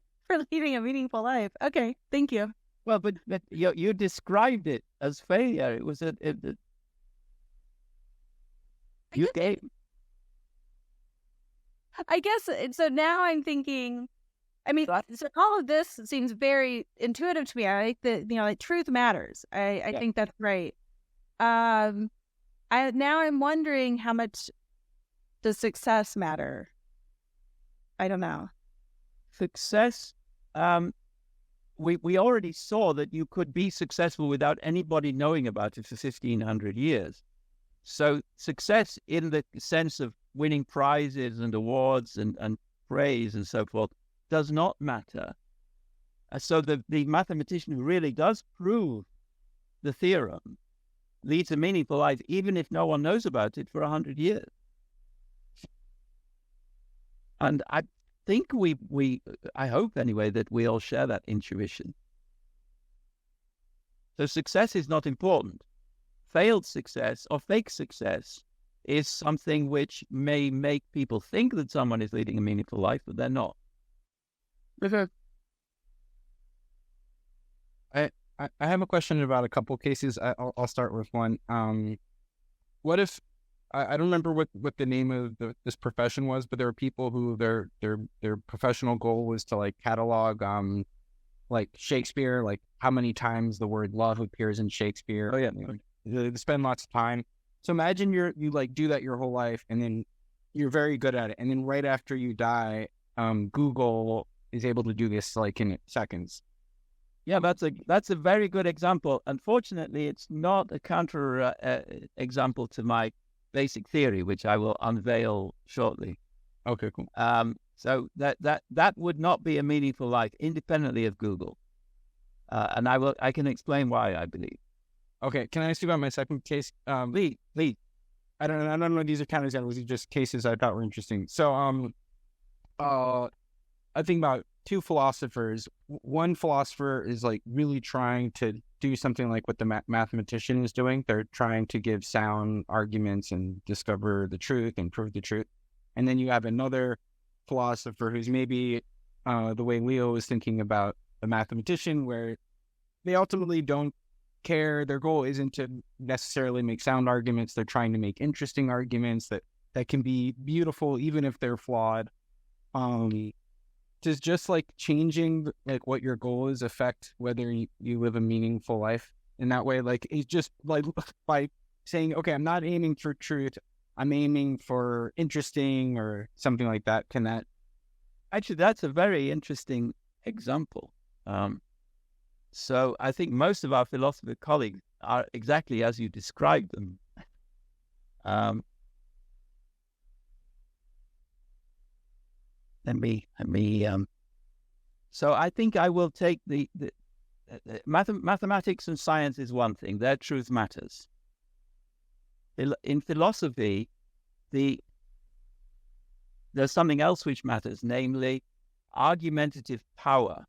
leading a meaningful life. Okay, thank you. Well, but you described it as failure. It was you gave. I guess so. Now I'm thinking. I mean, so all of this seems very intuitive to me. I like that. Like truth matters. I think that's right. I'm wondering how much does success matter. I don't know. Success. We already saw that you could be successful without anybody knowing about it for 1,500 years. So success in the sense of winning prizes and awards and praise and so forth does not matter. So the mathematician who really does prove the theorem leads a meaningful life, even if no one knows about it for 100 years. And I think I hope anyway, that we all share that intuition. So success is not important. Failed success or fake success is something which may make people think that someone is leading a meaningful life, but they're not. I have a question about a couple cases. I'll start with one. What if I don't remember what the name of this profession was, but there were people who their professional goal was to like catalog like Shakespeare, like how many times the word love appears in Shakespeare. Oh yeah. They spend lots of time. So imagine you like do that your whole life, and then you're very good at it, and then right after you die, Google is able to do this like in seconds. Yeah, that's a very good example. Unfortunately, it's not a counter example to my basic theory, which I will unveil shortly. Okay, cool. So that would not be a meaningful life independently of Google, and I can explain why I believe. Okay, can I ask you about my second case? Please. I don't know. These are kind of examples. These are just cases I thought were interesting. So, I think about two philosophers. One philosopher is like really trying to do something like what the mathematician is doing. They're trying to give sound arguments and discover the truth and prove the truth. And then you have another philosopher who's maybe the way Leo was thinking about the mathematician, where they ultimately don't care. Their goal isn't to necessarily make sound arguments. They're trying to make interesting arguments that can be beautiful, even if they're flawed. Does just like changing like what your goal is affect whether you live a meaningful life in that way? Like it's just like by saying, okay, I'm not aiming for truth, I'm aiming for interesting or something like that. Can that Actually, that's a very interesting example. So I think most of our philosopher colleagues are exactly as you described them. Let me. So I think I will take the mathematics and science is one thing. Their truth matters. In philosophy, there's something else which matters, namely argumentative power.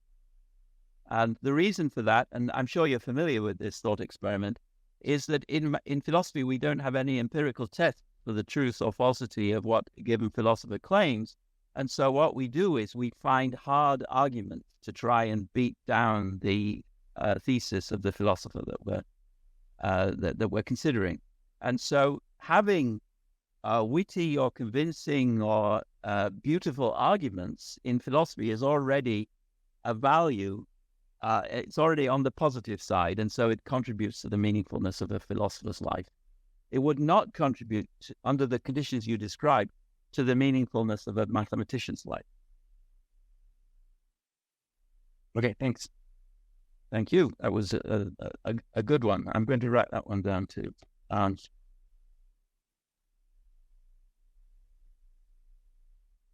And the reason for that, and I'm sure you're familiar with this thought experiment, is that in philosophy we don't have any empirical test for the truth or falsity of what a given philosopher claims. And so what we do is we find hard arguments to try and beat down the thesis of the philosopher that we're considering. And so having witty or convincing or beautiful arguments in philosophy is already a value. It's already on the positive side, and so it contributes to the meaningfulness of a philosopher's life. It would not contribute, under the conditions you described, to the meaningfulness of a mathematician's life. Okay, thanks. Thank you. That was a good one. I'm going to write that one down too.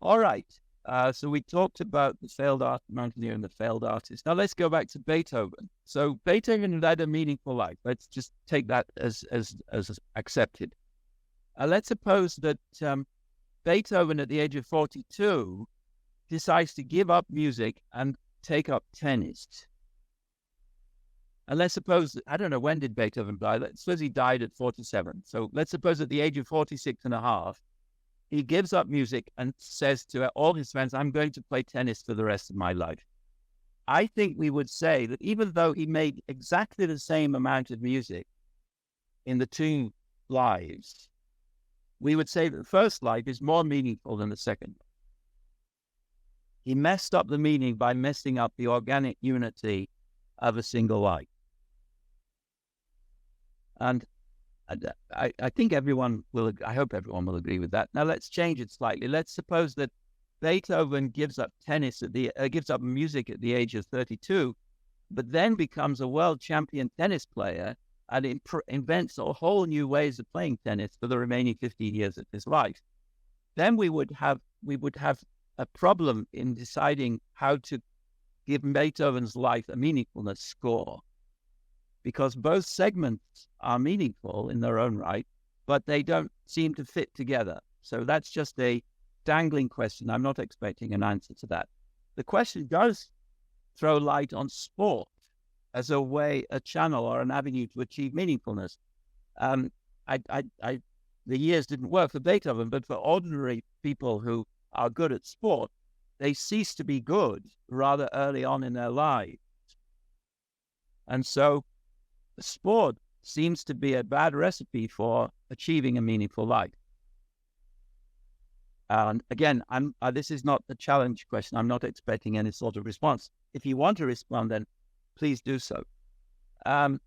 All right. So we talked about the failed mountaineer and the failed artist. Now let's go back to Beethoven. So Beethoven led a meaningful life. Let's just take that as accepted. Let's suppose that Beethoven, at the age of 42, decides to give up music and take up tennis. And let's suppose, I don't know, when did Beethoven die? Let's suppose he died at 47. So let's suppose at the age of 46 and a half, he gives up music and says to all his friends, I'm going to play tennis for the rest of my life. I think we would say that even though he made exactly the same amount of music in the two lives, we would say that the first life is more meaningful than the second. He messed up the meaning by messing up the organic unity of a single life. And I think I hope everyone will agree with that. Now let's change it slightly. Let's suppose that Beethoven gives up gives up music at the age of 32, but then becomes a world champion tennis player and invents a whole new ways of playing tennis for the remaining 15 years of his life. Then we would have a problem in deciding how to give Beethoven's life a meaningfulness score, because both segments are meaningful in their own right, but they don't seem to fit together. So that's just a dangling question. I'm not expecting an answer to that. The question does throw light on sport as a channel or an avenue to achieve meaningfulness. The years didn't work for Beethoven, but for ordinary people who are good at sport, they cease to be good rather early on in their lives. And so sport seems to be a bad recipe for achieving a meaningful life. And again, this is not a challenge question. I'm not expecting any sort of response. If you want to respond, then please do so. The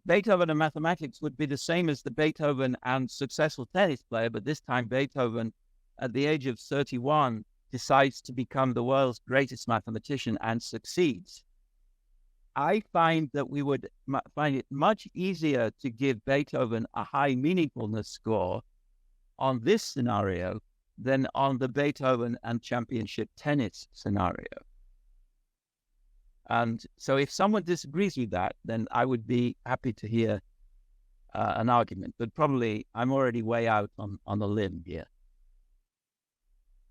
Beethoven and mathematics would be the same as the Beethoven and successful tennis player, but this time Beethoven, at the age of 31, decides to become the world's greatest mathematician and succeeds. I find that we would find it much easier to give Beethoven a high meaningfulness score on this scenario than on the Beethoven and championship tennis scenario. And so if someone disagrees with that, then I would be happy to hear an argument. But probably I'm already way out on a limb here.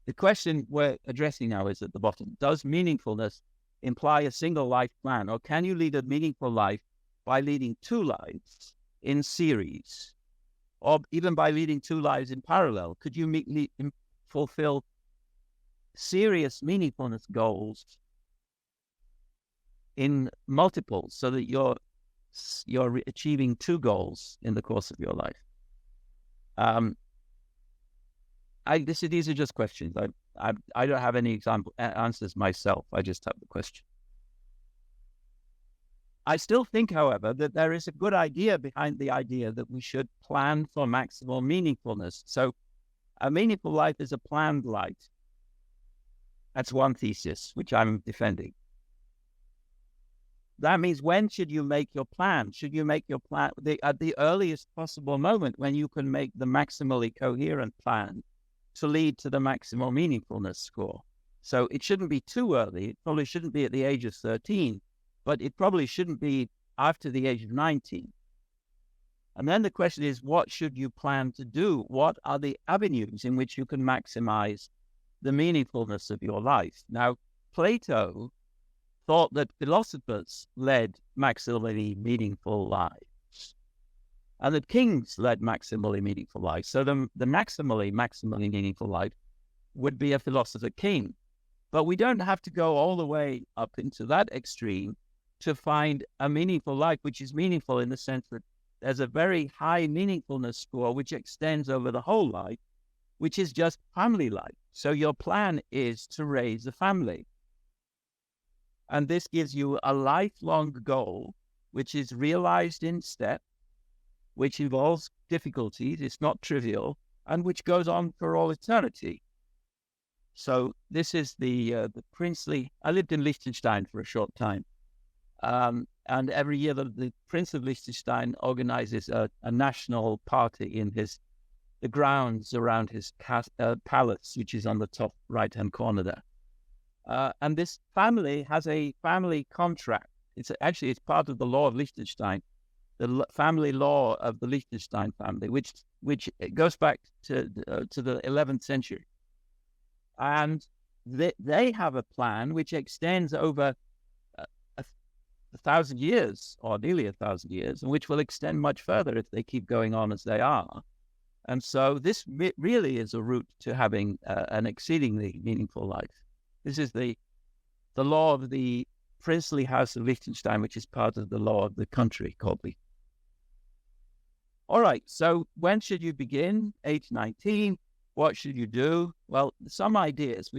The question we're addressing now is at the bottom. Does meaningfulness imply a single life plan, or can you lead a meaningful life by leading two lives in series, or even by leading two lives in parallel? Could you fulfill serious meaningfulness goals in multiples so that you're achieving two goals in the course of your life? These are just questions. I don't have any answers myself. I just have the question. I still think, however, that there is a good idea behind the idea that we should plan for maximal meaningfulness. So a meaningful life is a planned life. That's one thesis, which I'm defending. That means, when should you make your plan? Should you make your plan at the earliest possible moment, when you can make the maximally coherent plan to lead to the maximal meaningfulness score? So it shouldn't be too early. It probably shouldn't be at the age of 13, but it probably shouldn't be after the age of 19. And then the question is, what should you plan to do? What are the avenues in which you can maximize the meaningfulness of your life? Now, Plato thought that philosophers led maximally meaningful lives, and that kings led maximally meaningful lives. So the maximally meaningful life would be a philosopher king. But we don't have to go all the way up into that extreme to find a meaningful life, which is meaningful in the sense that there's a very high meaningfulness score which extends over the whole life, which is just family life. So your plan is to raise a family. And this gives you a lifelong goal, which is realized in step, which involves difficulties, it's not trivial, and which goes on for all eternity. So this is the princely. I lived in Liechtenstein for a short time. And every year the Prince of Liechtenstein organizes a national party in the grounds around his palace, which is on the top right-hand corner there. And this family has a family contract. It's part of the law of Liechtenstein, the family law of the Liechtenstein family, which goes back to the 11th century. And they have a plan which extends over 1,000 years, or nearly 1,000 years, and which will extend much further if they keep going on as they are. And so this really is a route to having an exceedingly meaningful life. This is the law of the princely house of Liechtenstein, which is part of the law of the country called Liechtenstein. All right, so when should you begin? Age 19. What should you do? Well, some ideas.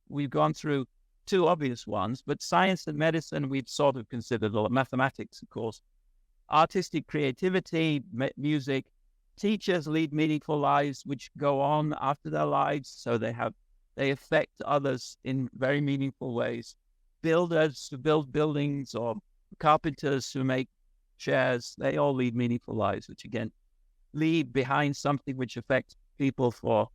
We've gone through two obvious ones, but science and medicine we've sort of considered, mathematics, of course. Artistic creativity, music. Teachers lead meaningful lives which go on after their lives, so they affect others in very meaningful ways. Builders who build buildings, or carpenters who make chairs, they all lead meaningful lives, which again leave behind something which affects people for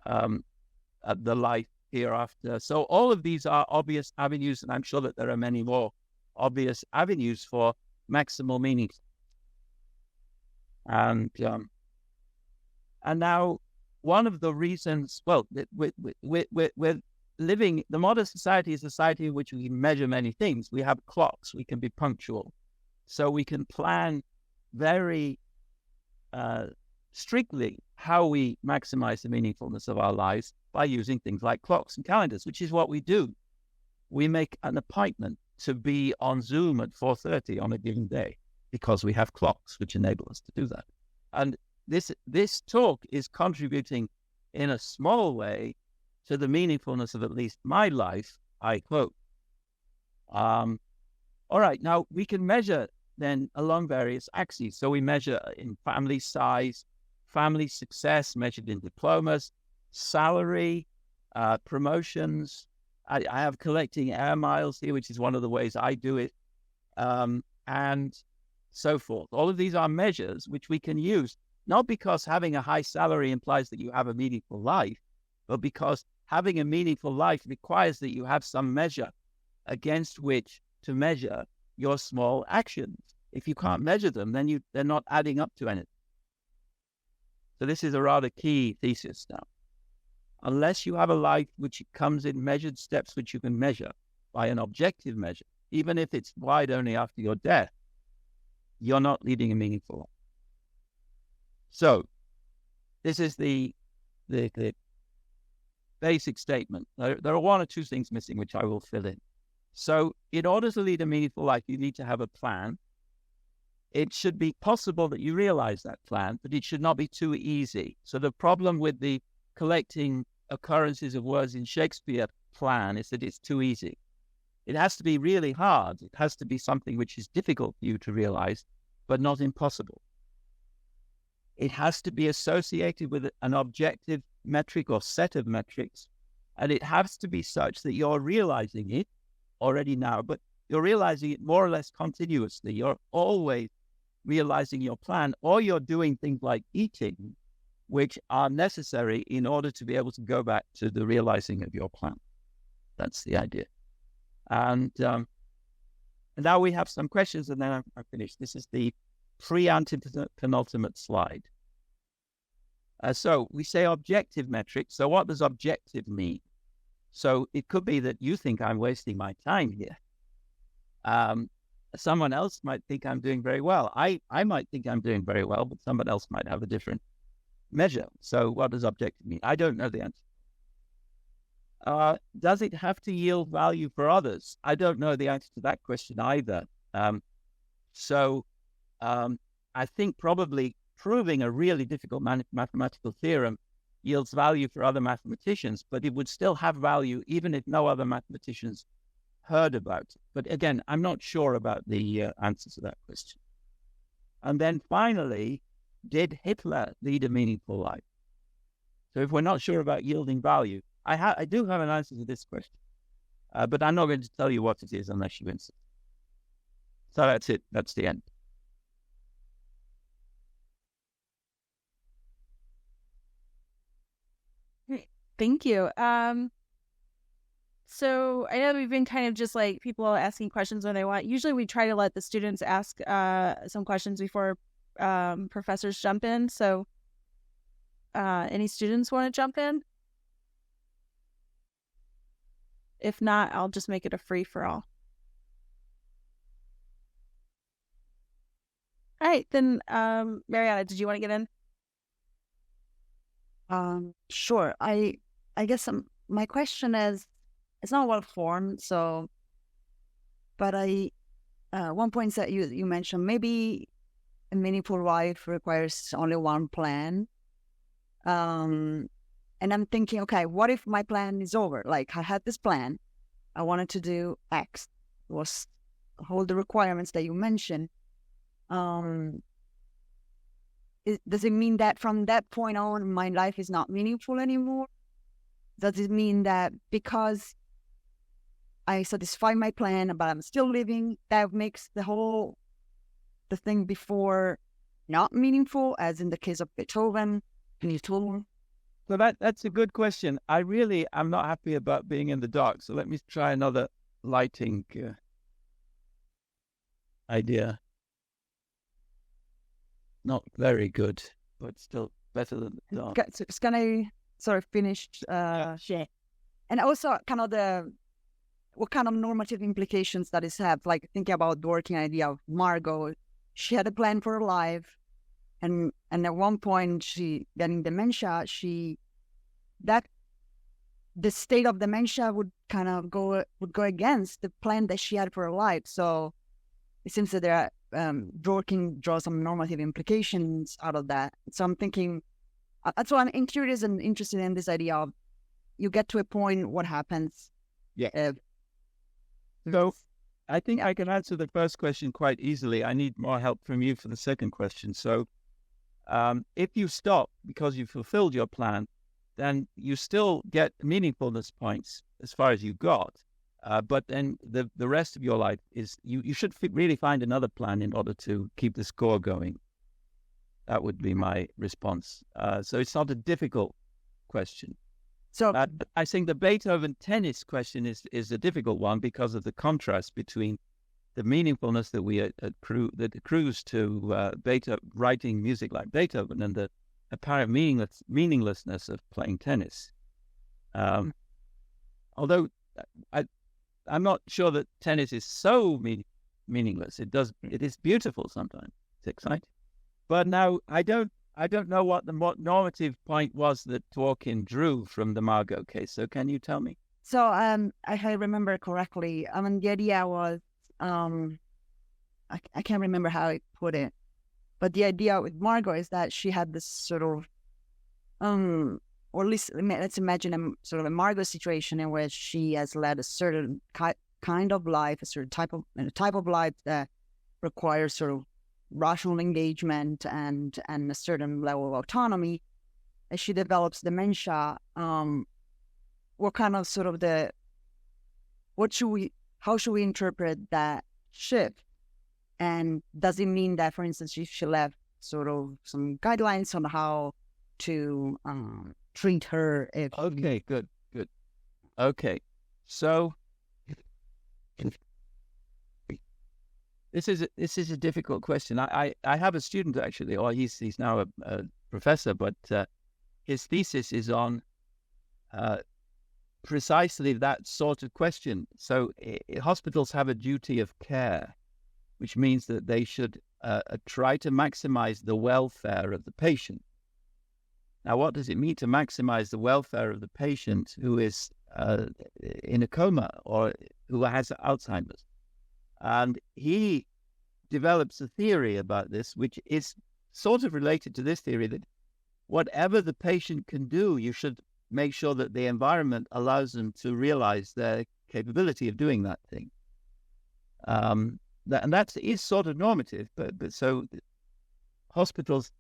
the life hereafter. So all of these are obvious avenues, and I'm sure that there are many more obvious avenues for maximal meaning. And now, one of the reasons, we're living, the modern society is a society in which we measure many things. We have clocks, we can be punctual. So we can plan very strictly how we maximize the meaningfulness of our lives by using things like clocks and calendars, which is what we do. We make an appointment to be on Zoom at 4:30 on a given day because we have clocks which enable us to do that. And this talk is contributing in a small way to the meaningfulness of at least my life, I quote. All right, now we can measure then along various axes. So we measure in family size, family success measured in diplomas, salary, promotions. I have collecting air miles here, which is one of the ways I do it, and so forth. All of these are measures which we can use, not because having a high salary implies that you have a meaningful life, but because having a meaningful life requires that you have some measure against which to measure your small actions. If you can't measure them, then they're not adding up to anything. So this is a rather key thesis now. Unless you have a life which comes in measured steps which you can measure by an objective measure, even if it's wide only after your death, you're not leading a meaningful life. So this is the basic statement. There are one or two things missing which I will fill in. So in order to lead a meaningful life, you need to have a plan. It should be possible that you realize that plan, but it should not be too easy. So the problem with the collecting occurrences of words in Shakespeare plan is that it's too easy. It has to be really hard. It has to be something which is difficult for you to realize, but not impossible. It has to be associated with an objective metric or set of metrics, and it has to be such that you're realizing it already now, but you're realizing it more or less continuously. You're always realizing your plan, or you're doing things like eating, which are necessary in order to be able to go back to the realizing of your plan. That's the idea. And now we have some questions, and then I'm finished. This is the pre-antepenultimate slide. So we say objective metrics. So what does objective mean? So it could be that you think I'm wasting my time here. Someone else might think I'm doing very well. I might think I'm doing very well, but someone else might have a different measure. So what does objective mean? I don't know the answer. Does it have to yield value for others? I don't know the answer to that question either. I think probably proving a really difficult mathematical theorem yields value for other mathematicians, but it would still have value even if no other mathematicians heard about it. But again, I'm not sure about the answer to that question. And then finally, did Hitler lead a meaningful life? So if we're not sure about yielding value, I do have an answer to this question, but I'm not going to tell you what it is unless you insist. So that's it. That's the end. Thank you. So I know we've been kind of just like people asking questions when they want. Usually we try to let the students ask some questions before professors jump in. So any students want to jump in? If not, I'll just make it a free for all. All right, then Mariana, did you want to get in? Sure. I guess my question is, it's not well formed, so, but one point that you mentioned, maybe a meaningful life requires only one plan. And I'm thinking, okay, what if my plan is over? Like I had this plan, I wanted to do X, was all the requirements that you mentioned. Does it mean that from that point on, my life is not meaningful anymore? Does it mean that because I satisfy my plan, but I'm still living, that makes the thing before not meaningful, as in the case of Beethoven? Can you tell me? So that's a good question. I really am not happy about being in the dark. So let me try another lighting idea. Not very good, but still better than the dark. So can I sort of finish? Sure. And also kind of what kind of normative implications that is have, like thinking about the working idea of Margot. She had a plan for her life, and at one point she getting dementia, that the state of dementia would kind of go against the plan that she had for her life. So it seems that there are Dworkin draws some normative implications out of that. So I'm thinking, that's why I'm curious and interested in this idea of you get to a point, what happens? Yeah. So I think I can answer the first question quite easily. I need more help from you for the second question. So if you stop because you fulfilled your plan, then you still get meaningfulness points as far as you got. But then the rest of your life is, you should really find another plan in order to keep the score going. That would be my response. So it's not a difficult question. So I think the Beethoven tennis question is a difficult one because of the contrast between the meaningfulness that that accrues to Beethoven writing music like Beethoven and the apparent meaninglessness of playing tennis. Although I'm not sure that tennis is so meaningless. It is beautiful sometimes. It's exciting. But now I don't know what the normative point was that Dworkin drew from the Margot case. So can you tell me? So if I remember correctly, I mean, the idea was, I can't remember how I put it, but the idea with Margot is that she had this sort of, or at least let's imagine a sort of a Margot situation in which she has led a certain kind of life, a certain type of life that requires sort of rational engagement and a certain level of autonomy. As she develops dementia, what kind of sort of how should we interpret that shift? And does it mean that, for instance, if she left sort of some guidelines on how to treat her? Okay, good. Okay, so this is a difficult question. I have a student actually, or he's now a professor, but his thesis is on precisely that sort of question. So hospitals have a duty of care, which means that they should try to maximize the welfare of the patient. Now, what does it mean to maximize the welfare of the patient who is in a coma or who has Alzheimer's? And he develops a theory about this, which is sort of related to this theory, that whatever the patient can do, you should make sure that the environment allows them to realize their capability of doing that thing. And that is sort of normative, but so hospitals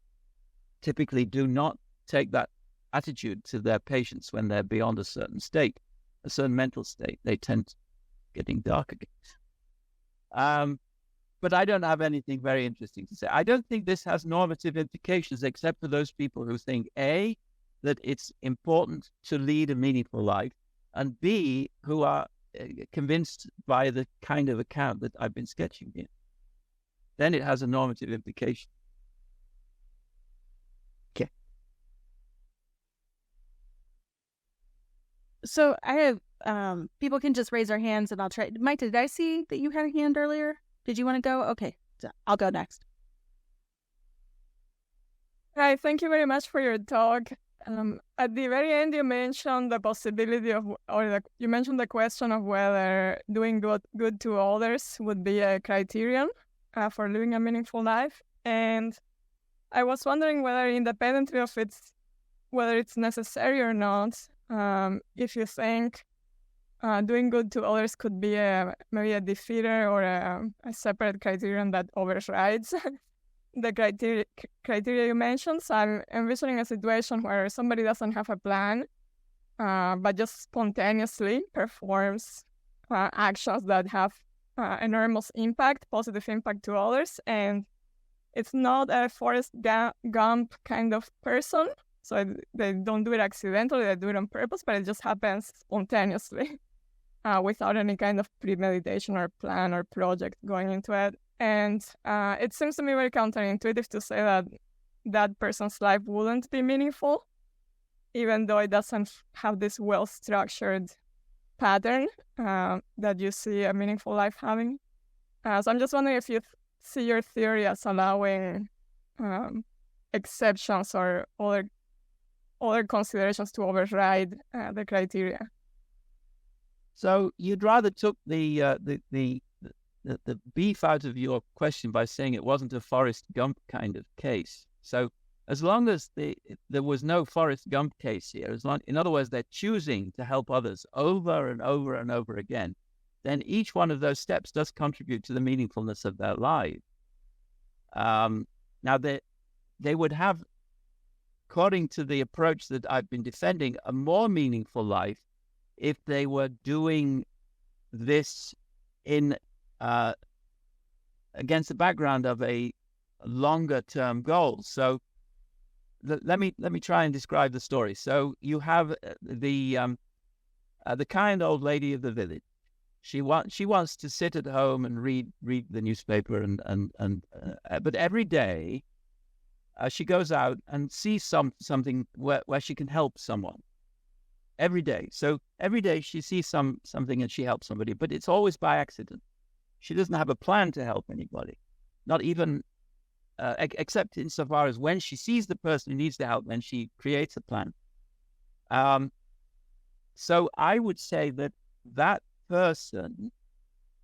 typically do not take that attitude to their patients when they're beyond a certain state, a certain mental state. They tend to getting dark again. But I don't have anything very interesting to say. I don't think this has normative implications, except for those people who think, A, that it's important to lead a meaningful life, and B, who are convinced by the kind of account that I've been sketching here. Then it has a normative implication. Okay. So I have people can just raise their hands and I'll try. Mike, did I see that you had a hand earlier? Did you want to go? Okay, so I'll go next. Hi, thank you very much for your talk. At the very end, you mentioned the possibility of, you mentioned the question of whether doing good to others would be a criterion for living a meaningful life. And I was wondering whether, independently of whether it's necessary or not, if you think doing good to others could be maybe a defeater or a separate criterion that overrides the criteria you mentioned. So I'm envisioning a situation where somebody doesn't have a plan, but just spontaneously performs actions that have enormous impact, positive impact to others. And it's not a Forrest Gump kind of person. So they don't do it accidentally, they do it on purpose, but it just happens spontaneously without any kind of premeditation or plan or project going into it. And it seems to me very counterintuitive to say that that person's life wouldn't be meaningful, even though it doesn't have this well-structured pattern that you see a meaningful life having. So I'm just wondering if you see your theory as allowing exceptions or other considerations to override the criteria. So you'd rather took the beef out of your question by saying it wasn't a Forrest Gump kind of case. So as long as there was no Forrest Gump case here, in other words, they're choosing to help others over and over and over again, then each one of those steps does contribute to the meaningfulness of their life. Now, they would have, according to the approach that I've been defending, a more meaningful life if they were doing this in against the background of a longer term goal. So let me try and describe the story. So you have the kind old lady of the village. She wants to sit at home and read the newspaper but every day she goes out and sees something where she can help someone. Every day. So every day she sees something and she helps somebody, but it's always by accident. She doesn't have a plan to help anybody, not even except insofar as when she sees the person who needs the help, then she creates a plan. So I would say that person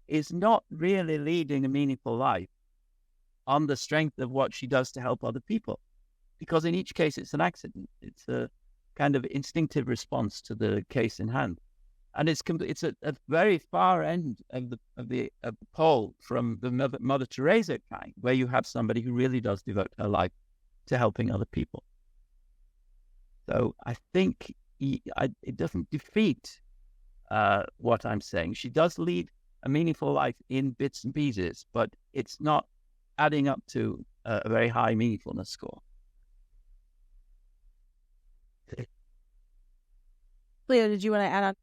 is not really leading a meaningful life on the strength of what she does to help other people, because in each case it's an accident. It's a kind of instinctive response to the case in hand, and it's at a very far end of the pole from the Mother Teresa kind, where you have somebody who really does devote her life to helping other people. So I think it doesn't defeat what I'm saying. She does lead a meaningful life in bits and pieces, but it's not adding up to a very high meaningfulness score. Leo, did you want to add on?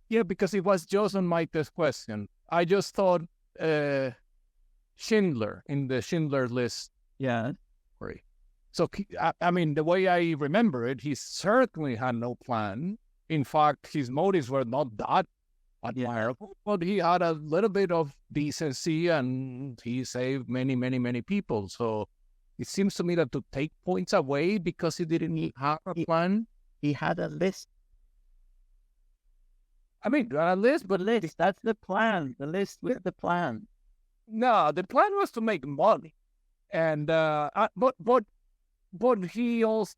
Yeah, because it was just on Maite's question. I just thought Schindler, in the Schindler List. Yeah. So, I mean, the way I remember it, he certainly had no plan. In fact, his motives were not that admirable, but he had a little bit of decency and he saved many, many, many people. So it seems to me that to take points away because he didn't have a plan. He had a list. I mean, a list, but that's the plan. The list with the plan. No, the plan was to make money, and but he was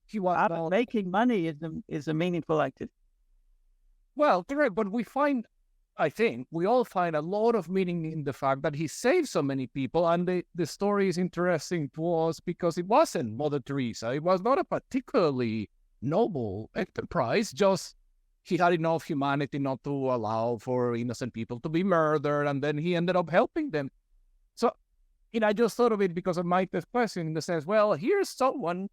making money is a meaningful activity. Well, correct, but I think we all find a lot of meaning in the fact that he saved so many people, and the story is interesting to us because it wasn't Mother Teresa. It was not a particularly noble enterprise, just he had enough humanity not to allow for innocent people to be murdered, and then he ended up helping them. So, I just thought of it because of Maite's question in the sense, well, here's someone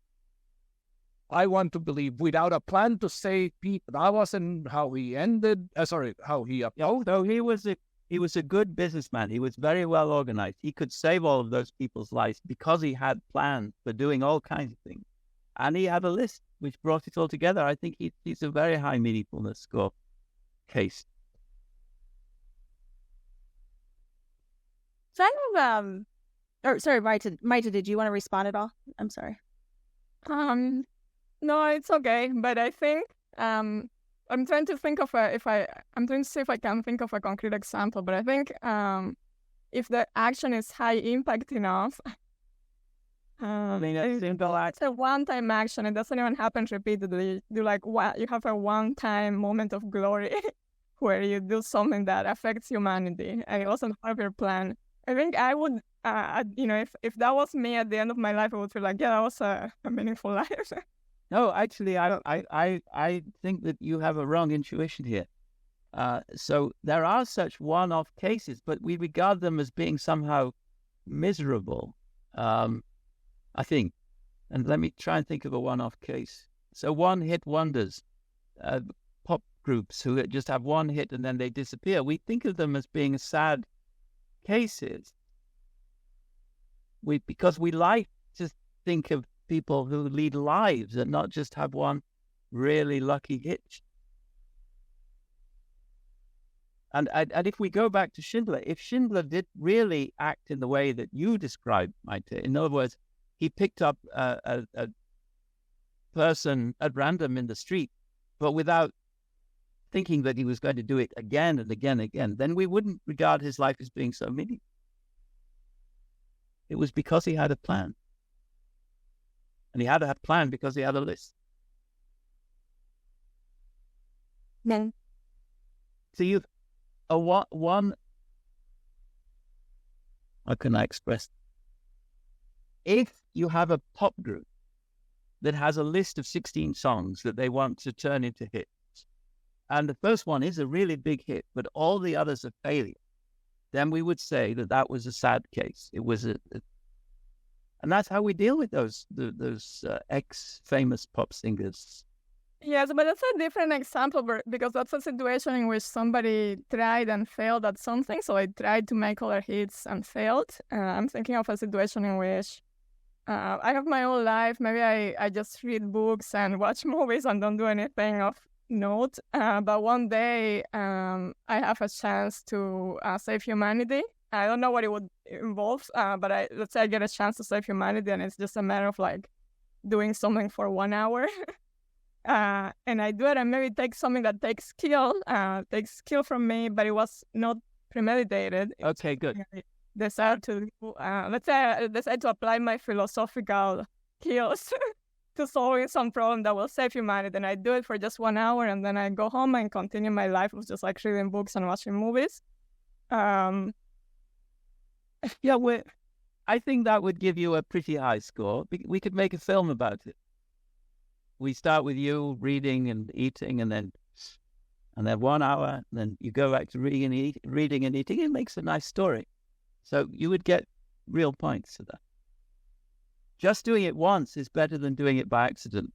I want to believe without a plan to save people. That wasn't how he ended. How he approached. So he was a good businessman. He was very well organized. He could save all of those people's lives because he had plans for doing all kinds of things, and he had a list which brought it all together. I think he's a very high meaningfulness score case. So sorry, Maite, did you want to respond at all? I'm sorry. No, it's okay. But I think I'm trying to think of I'm trying to see if I can think of a concrete example. But I think if the action is high impact enough, I mean, it's a one-time action. It doesn't even happen repeatedly. You have a one-time moment of glory where you do something that affects humanity, and it wasn't part of your plan. I think I would, if that was me at the end of my life, I would feel like, yeah, that was a meaningful life. No, actually, I think that you have a wrong intuition here. So there are such one-off cases, but we regard them as being somehow miserable. I think. And let me try and think of a one-off case. So one-hit wonders, pop groups who just have one hit and then they disappear. We think of them as being sad cases. Because we like to think of people who lead lives and not just have one really lucky hit. And if we go back to Schindler, if Schindler did really act in the way that you described, Maite, in other words, he picked up person at random in the street, but without thinking that he was going to do it again and again and again, then we wouldn't regard his life as being so meaningful. It was because he had a plan. And he had a plan because he had a list. No. So you, one, how can I express? If you have a pop group that has a list of 16 songs that they want to turn into hits, and the first one is a really big hit, but all the others are failure, then we would say that that was a sad case. It was and that's how we deal with those ex-famous pop singers. Yes, but that's a different example because that's a situation in which somebody tried and failed at something. So I tried to make other hits and failed. I'm thinking of a situation in which I have my own life. Maybe I just read books and watch movies and don't do anything of note. But one day I have a chance to save humanity. I don't know what it would involve, but let's say I get a chance to save humanity and it's just a matter of like doing something for 1 hour. And I do it and maybe take something that takes skill from me, but it was not premeditated. Okay, good. I decided to, let's say I decided to apply my philosophical skills to solving some problem that will save humanity. And I do it for just 1 hour and then I go home and continue my life with just like reading books and watching movies. Yeah, I think that would give you a pretty high score. We could make a film about it. We start with you reading and eating, and then 1 hour, and then you go back to reading and eating. It makes a nice story. So you would get real points to that. Just doing it once is better than doing it by accident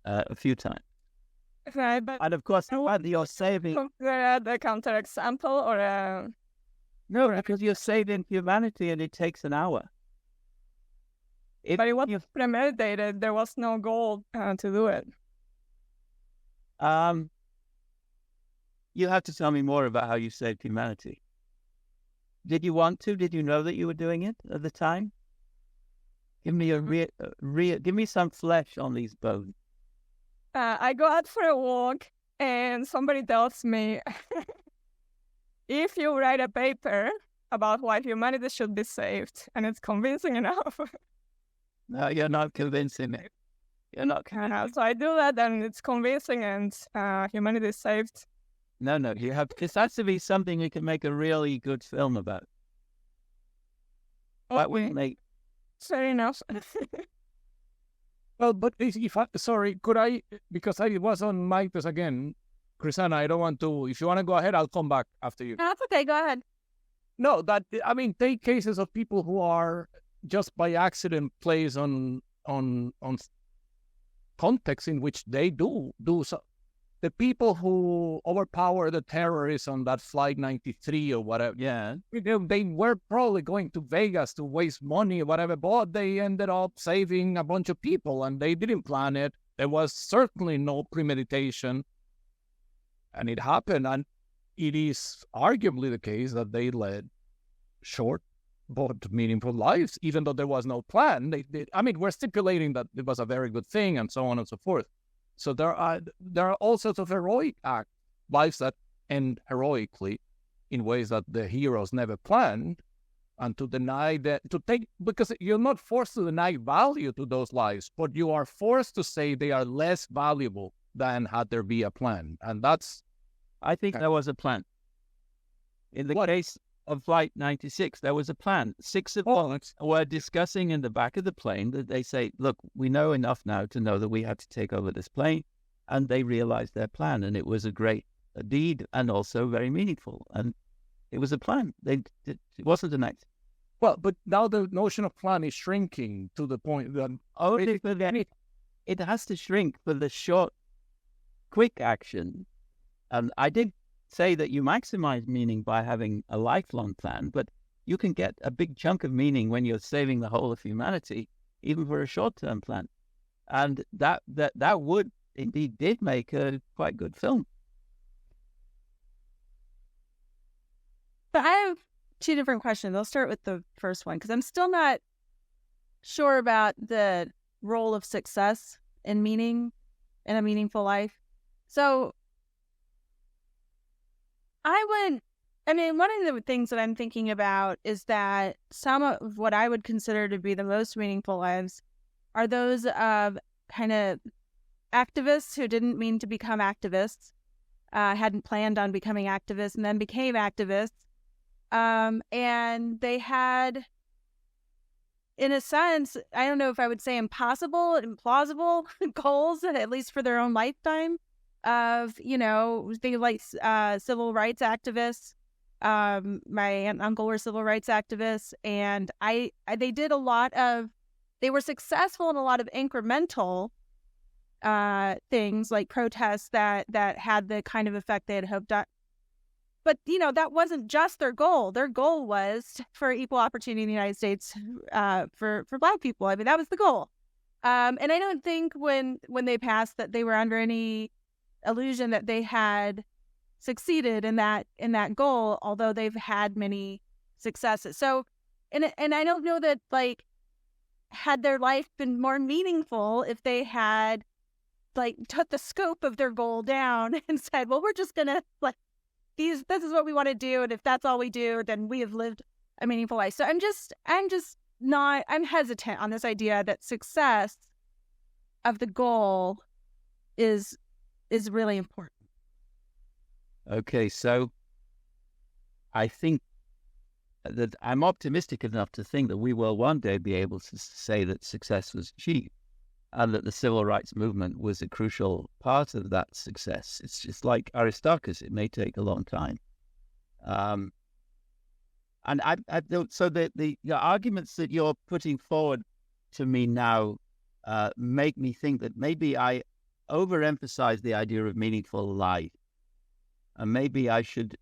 a few times. Right, but And of course, you're saving. consider the counterexample or No, because you're saving humanity, and it takes an hour. but it was premeditated. There was no goal to do it. You have to tell me more about how you saved humanity. Did you want to? Did you know that you were doing it at the time? Give me give me some flesh on these bones. I go out for a walk and somebody tells me, if you write a paper about why humanity should be saved, and it's convincing enough. No, you're not convincing me. You're not. So I do that and it's convincing and humanity is saved. No, you have. This has to be something we can make a really good film about. That would make. Fair enough. Well, but sorry, could I, because I was on mic again, Christiana, I don't want to, if you want to go ahead, I'll come back after you. No, that's okay. Go ahead. No, take cases of people who are just by accident placed on context in which they do so. The people who overpower the terrorists on that Flight 93 or whatever, Yeah. they were probably going to Vegas to waste money or whatever, but they ended up saving a bunch of people and they didn't plan it. There was certainly no premeditation, and it happened. And it is arguably the case that they led short but meaningful lives, even though there was no plan. We're stipulating that it was a very good thing and so on and so forth. So there are all sorts of heroic acts, lives that end heroically in ways that the heroes never planned, and to deny that, because you're not forced to deny value to those lives, but you are forced to say they are less valuable than had there be a plan. And that's... I think there was a plan. In the case of Flight 96, there was a plan. 6 of them were discussing in the back of the plane that they say, look, we know enough now to know that we had to take over this plane. And they realized their plan. And it was a great deed and also very meaningful. And it was a plan. It wasn't an act. Well, but now the notion of plan is shrinking to the point that... It has to shrink for the short, quick action. And I did say that you maximize meaning by having a lifelong plan, but you can get a big chunk of meaning when you're saving the whole of humanity, even for a short-term plan. And that would indeed did make a quite good film. But I have 2 different questions. I'll start with the first one because I'm still not sure about the role of success and meaning in a meaningful life. So one of the things that I'm thinking about is that some of what I would consider to be the most meaningful lives are those of kind of activists who didn't mean to become activists, hadn't planned on becoming activists, and then became activists. And they had, in a sense, I don't know if I would say impossible, implausible goals, at least for their own lifetime, of, things like civil rights activists. My aunt and uncle were civil rights activists, and they were successful in a lot of incremental things like protests that had the kind of effect they had hoped on. But, that wasn't just their goal. Their goal was for equal opportunity in the United States for Black people. I mean, that was the goal. And I don't think when they passed that they were under any illusion that they had succeeded in that goal, although they've had many successes. So, and I don't know that, like, had their life been more meaningful if they had, like, took the scope of their goal down and said, well, we're just gonna, like, this is what we want to do, and if that's all we do, then we have lived a meaningful life. So I'm hesitant on this idea that success of the goal is really important. Okay, so I think that I'm optimistic enough to think that we will one day be able to say that success was achieved, and that the civil rights movement was a crucial part of that success. It's just like Aristarchus; it may take a long time. And so the arguments that you're putting forward to me now make me think that maybe I overemphasize the idea of meaningful life, and maybe I should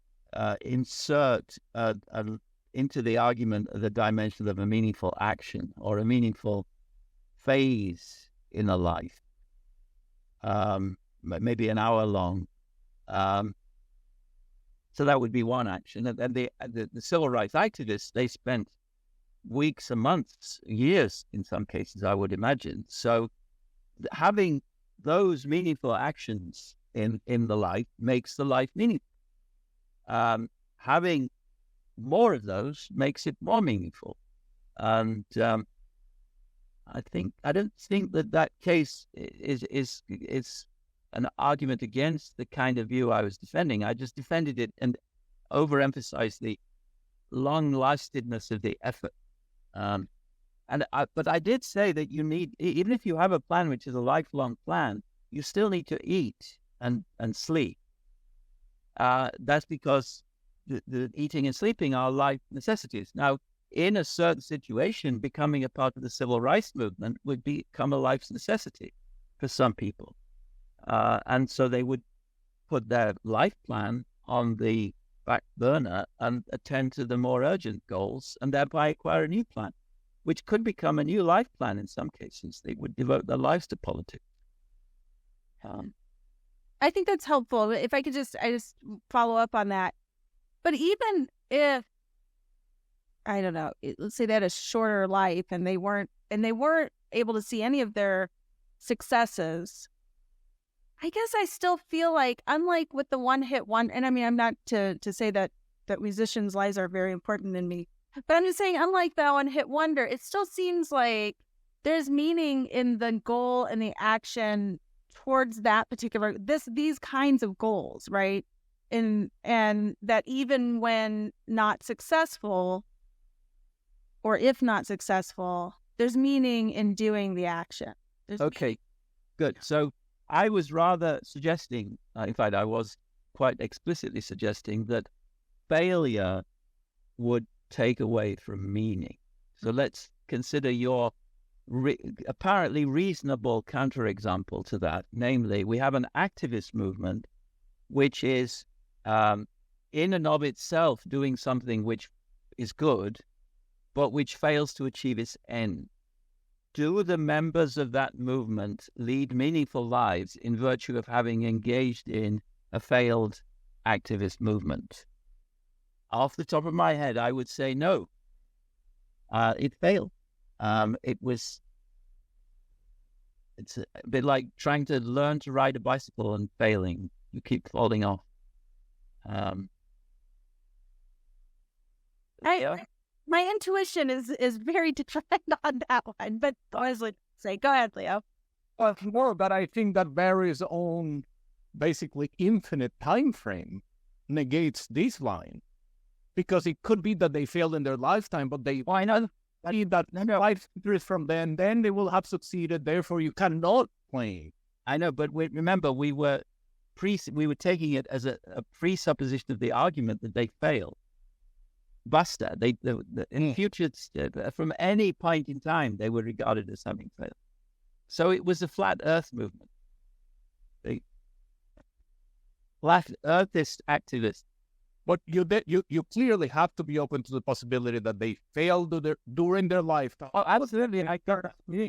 insert into the argument the dimension of a meaningful action or a meaningful phase in a life, maybe an hour long. So that would be one action. And the civil rights activists, they spent weeks and months, years in some cases, I would imagine. So having those meaningful actions in the life makes the life meaningful. Having more of those makes it more meaningful. And I don't think that case is an argument against the kind of view I was defending. I just defended it and overemphasized the long-lastedness of the effort. But I did say that you need, even if you have a plan which is a lifelong plan, you still need to eat and sleep. That's because the eating and sleeping are life necessities. Now, in a certain situation, becoming a part of the civil rights movement would become a life's necessity for some people. And so they would put their life plan on the back burner and attend to the more urgent goals, and thereby acquire a new plan, which could become a new life plan in some cases. They would devote their lives to politics. I think that's helpful. If I could just follow up on that. But even if, I don't know, let's say they had a shorter life and they weren't able to see any of their successes, I guess I still feel like, unlike with the one-hit one, and I mean, I'm not to say that musicians' lives are very important in me, but I'm just saying, unlike that one-hit wonder, it still seems like there's meaning in the goal and the action towards that particular, these kinds of goals, right? And that even when not successful, or if not successful, there's meaning in doing the action. Okay, good. So I was rather suggesting, in fact, I was quite explicitly suggesting that failure would take away from meaning. So let's consider your apparently reasonable counterexample to that. Namely, we have an activist movement which is in and of itself doing something which is good, but which fails to achieve its end. Do the members of that movement lead meaningful lives in virtue of having engaged in a failed activist movement? Off the top of my head, I would say no. It failed. It was It's a bit like trying to learn to ride a bicycle and failing. You keep falling off. My intuition is very different on that one, but honestly, go ahead, Leo. More that I think that Barry's own basically infinite time frame negates this line, because it could be that they failed in their lifetime, but they I know. see that 5 centuries from then they will have succeeded. Therefore, you cannot claim. I know, but remember, we were taking it as a presupposition of the argument that they failed. Basta. In future, from any point in time, they were regarded as having failed. So it was a flat Earth movement. The flat Earthist activists. But you clearly have to be open to the possibility that they failed during their lifetime. Oh, absolutely.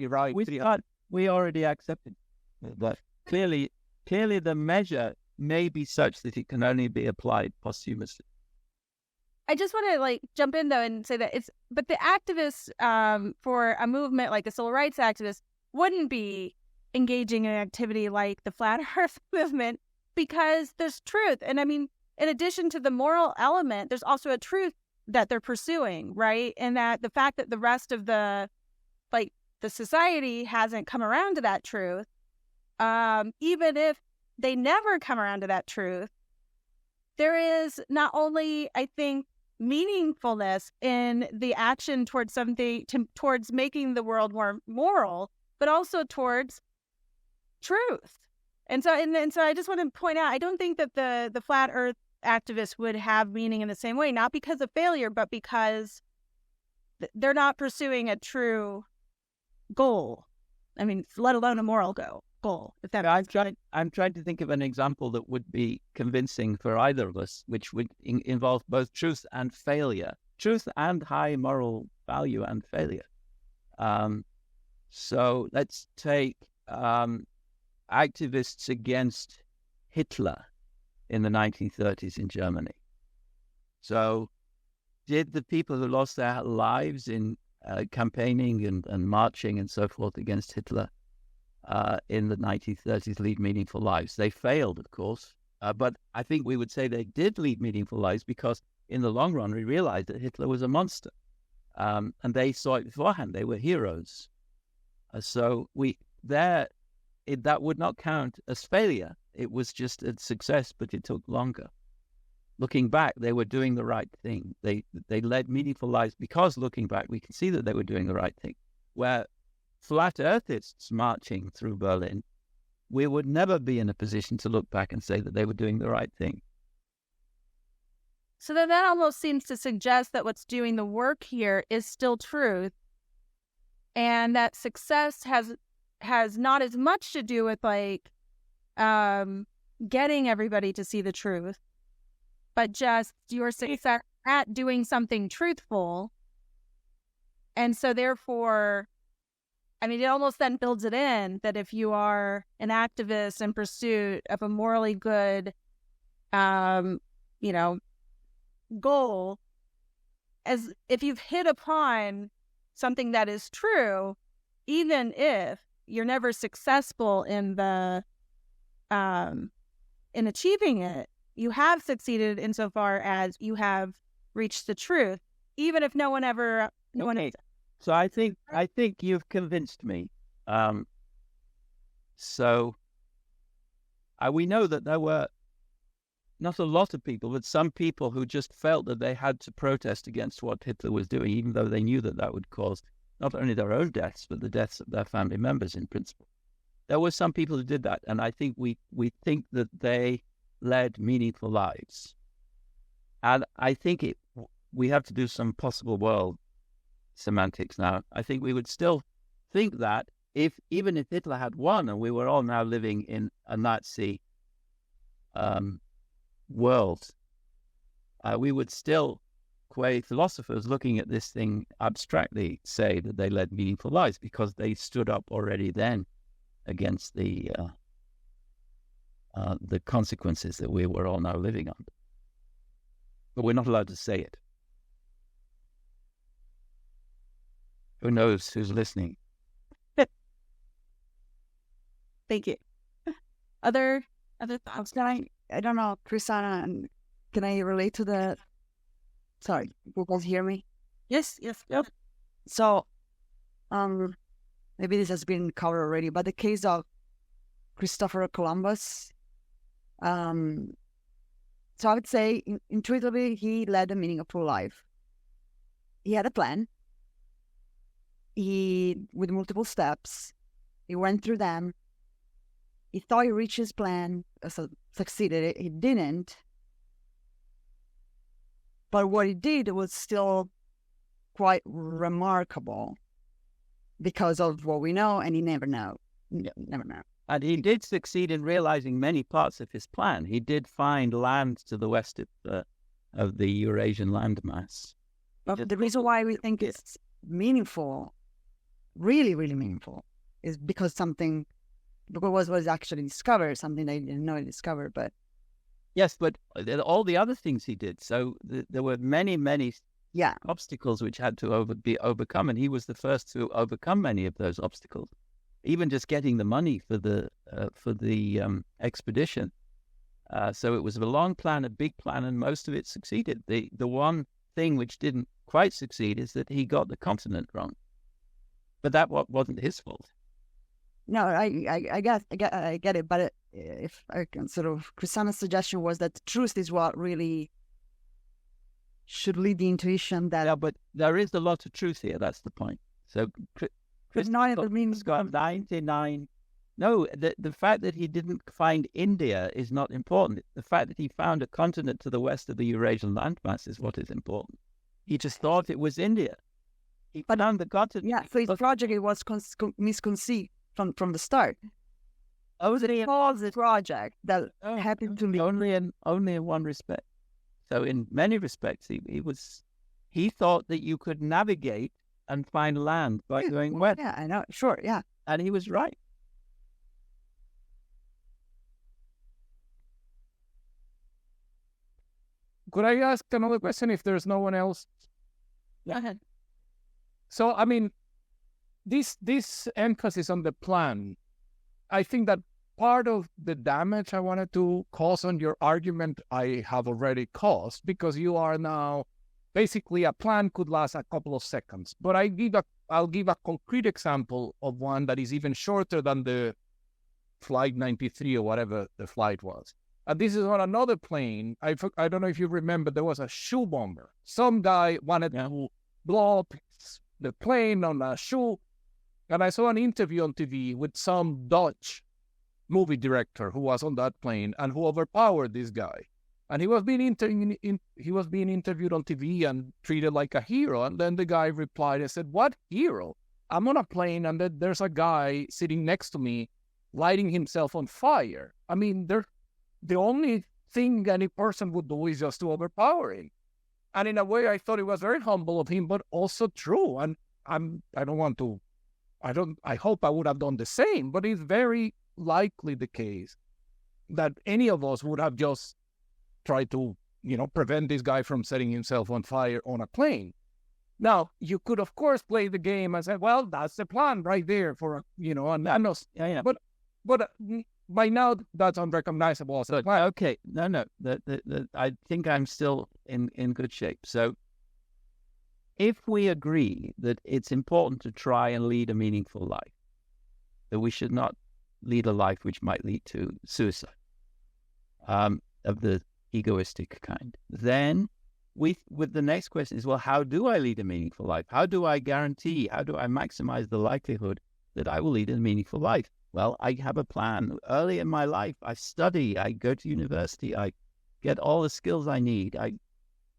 Right. We already accepted that. Clearly, the measure may be such that it can only be applied posthumously. I just want to jump in though and say that but the activists for a movement like the civil rights activists wouldn't be engaging in an activity like the Flat Earth movement, because there's truth. And I mean, in addition to the moral element, there's also a truth that they're pursuing, right? And that the fact that the rest of the society hasn't come around to that truth, even if they never come around to that truth, there is not only, I think, meaningfulness in the action towards towards making the world more moral, but also towards truth. And so I just want to point out, I don't think that the Flat Earth activists would have meaning in the same way, not because of failure, but because they're not pursuing a true goal. I mean, let alone a moral goal. If that I'm trying to think of an example that would be convincing for either of us, which would involve both truth and failure, truth and high moral value and failure. So let's take activists against Hitler in the 1930s in Germany. So did the people who lost their lives in campaigning and marching and so forth against Hitler in the 1930s lead meaningful lives? They failed, of course, but I think we would say they did lead meaningful lives, because in the long run we realized that Hitler was a monster, and they saw it beforehand. They were heroes. So that would not count as failure. It was just a success, but it took longer. Looking back, they were doing the right thing. They led meaningful lives because, looking back, we can see that they were doing the right thing. Where Flat Earthists marching through Berlin, we would never be in a position to look back and say that they were doing the right thing. So that almost seems to suggest that what's doing the work here is still truth, and that success has not as much to do with getting everybody to see the truth, but just your success at doing something truthful. And so therefore, I mean, it almost then builds it in that if you are an activist in pursuit of a morally good, goal, as if you've hit upon something that is true, even if you're never successful in in achieving it, you have succeeded insofar as you have reached the truth, even if no one ever. So I think you've convinced me. We know that there were not a lot of people, but some people who just felt that they had to protest against what Hitler was doing, even though they knew that would cause not only their own deaths, but the deaths of their family members in principle. There were some people who did that, and I think we think that they led meaningful lives. And I think we have to do some possible world semantics now. I think we would still think that even if Hitler had won and we were all now living in a Nazi world, we would still, qua philosophers looking at this thing abstractly, say that they led meaningful lives because they stood up already then against the consequences that we were all now living under. But we're not allowed to say it. Who knows who's listening? Thank you. Other thoughts? I don't know, Chrisana, can I relate to the? Sorry, you guys hear me? Yes. Yep. So, maybe this has been covered already, but the case of Christopher Columbus. So I would say intuitively he led a meaningful life. He had a plan. With multiple steps, he went through them. He thought he reached his plan, succeeded. He didn't. But what he did was still quite remarkable because of what we know, and he never know. Never know. And he did succeed in realizing many parts of his plan. He did find land to the west of the Eurasian landmass. But the reason why we think it's meaningful, really, really meaningful, is because was actually discovered, something they didn't know he discovered. But yes, but all the other things he did. So there were many obstacles which had to be overcome, and he was the first to overcome many of those obstacles. Even just getting the money for the expedition. So it was a long plan, a big plan, and most of it succeeded. The one thing which didn't quite succeed is that he got the continent wrong. But that wasn't his fault. No, I get it. But if I can sort of, Chrisana's suggestion was that the truth is what really should lead the intuition that. Yeah, but there is a lot of truth here. That's the point. So. But not it means got 99. No, the fact that he didn't find India is not important. The fact that he found a continent to the west of the Eurasian landmass is what is important. He just thought it was India. He found the continent. Yeah, so his project it was misconceived from the start. It was a project that happened to me only in one respect. So in many respects, he thought that you could navigate and find land by going west. Yeah, I know. Sure, yeah. And he was right. Could I ask another question if there's no one else? Go ahead. So, I mean, this emphasis on the plan, I think that part of the damage I wanted to cause on your argument I have already caused, because you are now basically a plan could last a couple of seconds. But I'll give a concrete example of one that is even shorter than the Flight 93 or whatever the flight was. And this is on another plane. I don't know if you remember, there was a shoe bomber. Some guy wanted to blow up the plane on a shoe. And I saw an interview on TV with some Dutch movie director who was on that plane and who overpowered this guy. And he was being interviewed on TV and treated like a hero. And then the guy replied and said, "What hero? I'm on a plane and there's a guy sitting next to me lighting himself on fire. I mean, the only thing any person would do is just to overpower him." And in a way, I thought it was very humble of him, but also true. And I hope I would have done the same, but it's very likely the case that any of us would have just tried to, prevent this guy from setting himself on fire on a plane. Now, you could, of course, play the game and say, well, that's the plan right there for, But by now, that's unrecognizable as a plan. Okay, no. I think I'm still in good shape. So if we agree that it's important to try and lead a meaningful life, that we should not lead a life which might lead to suicide of the egoistic kind, then with the next question is, well, how do I lead a meaningful life? How do I maximize the likelihood that I will lead a meaningful life? Well, I have a plan. Early in my life, I study, I go to university, I get all the skills I need. I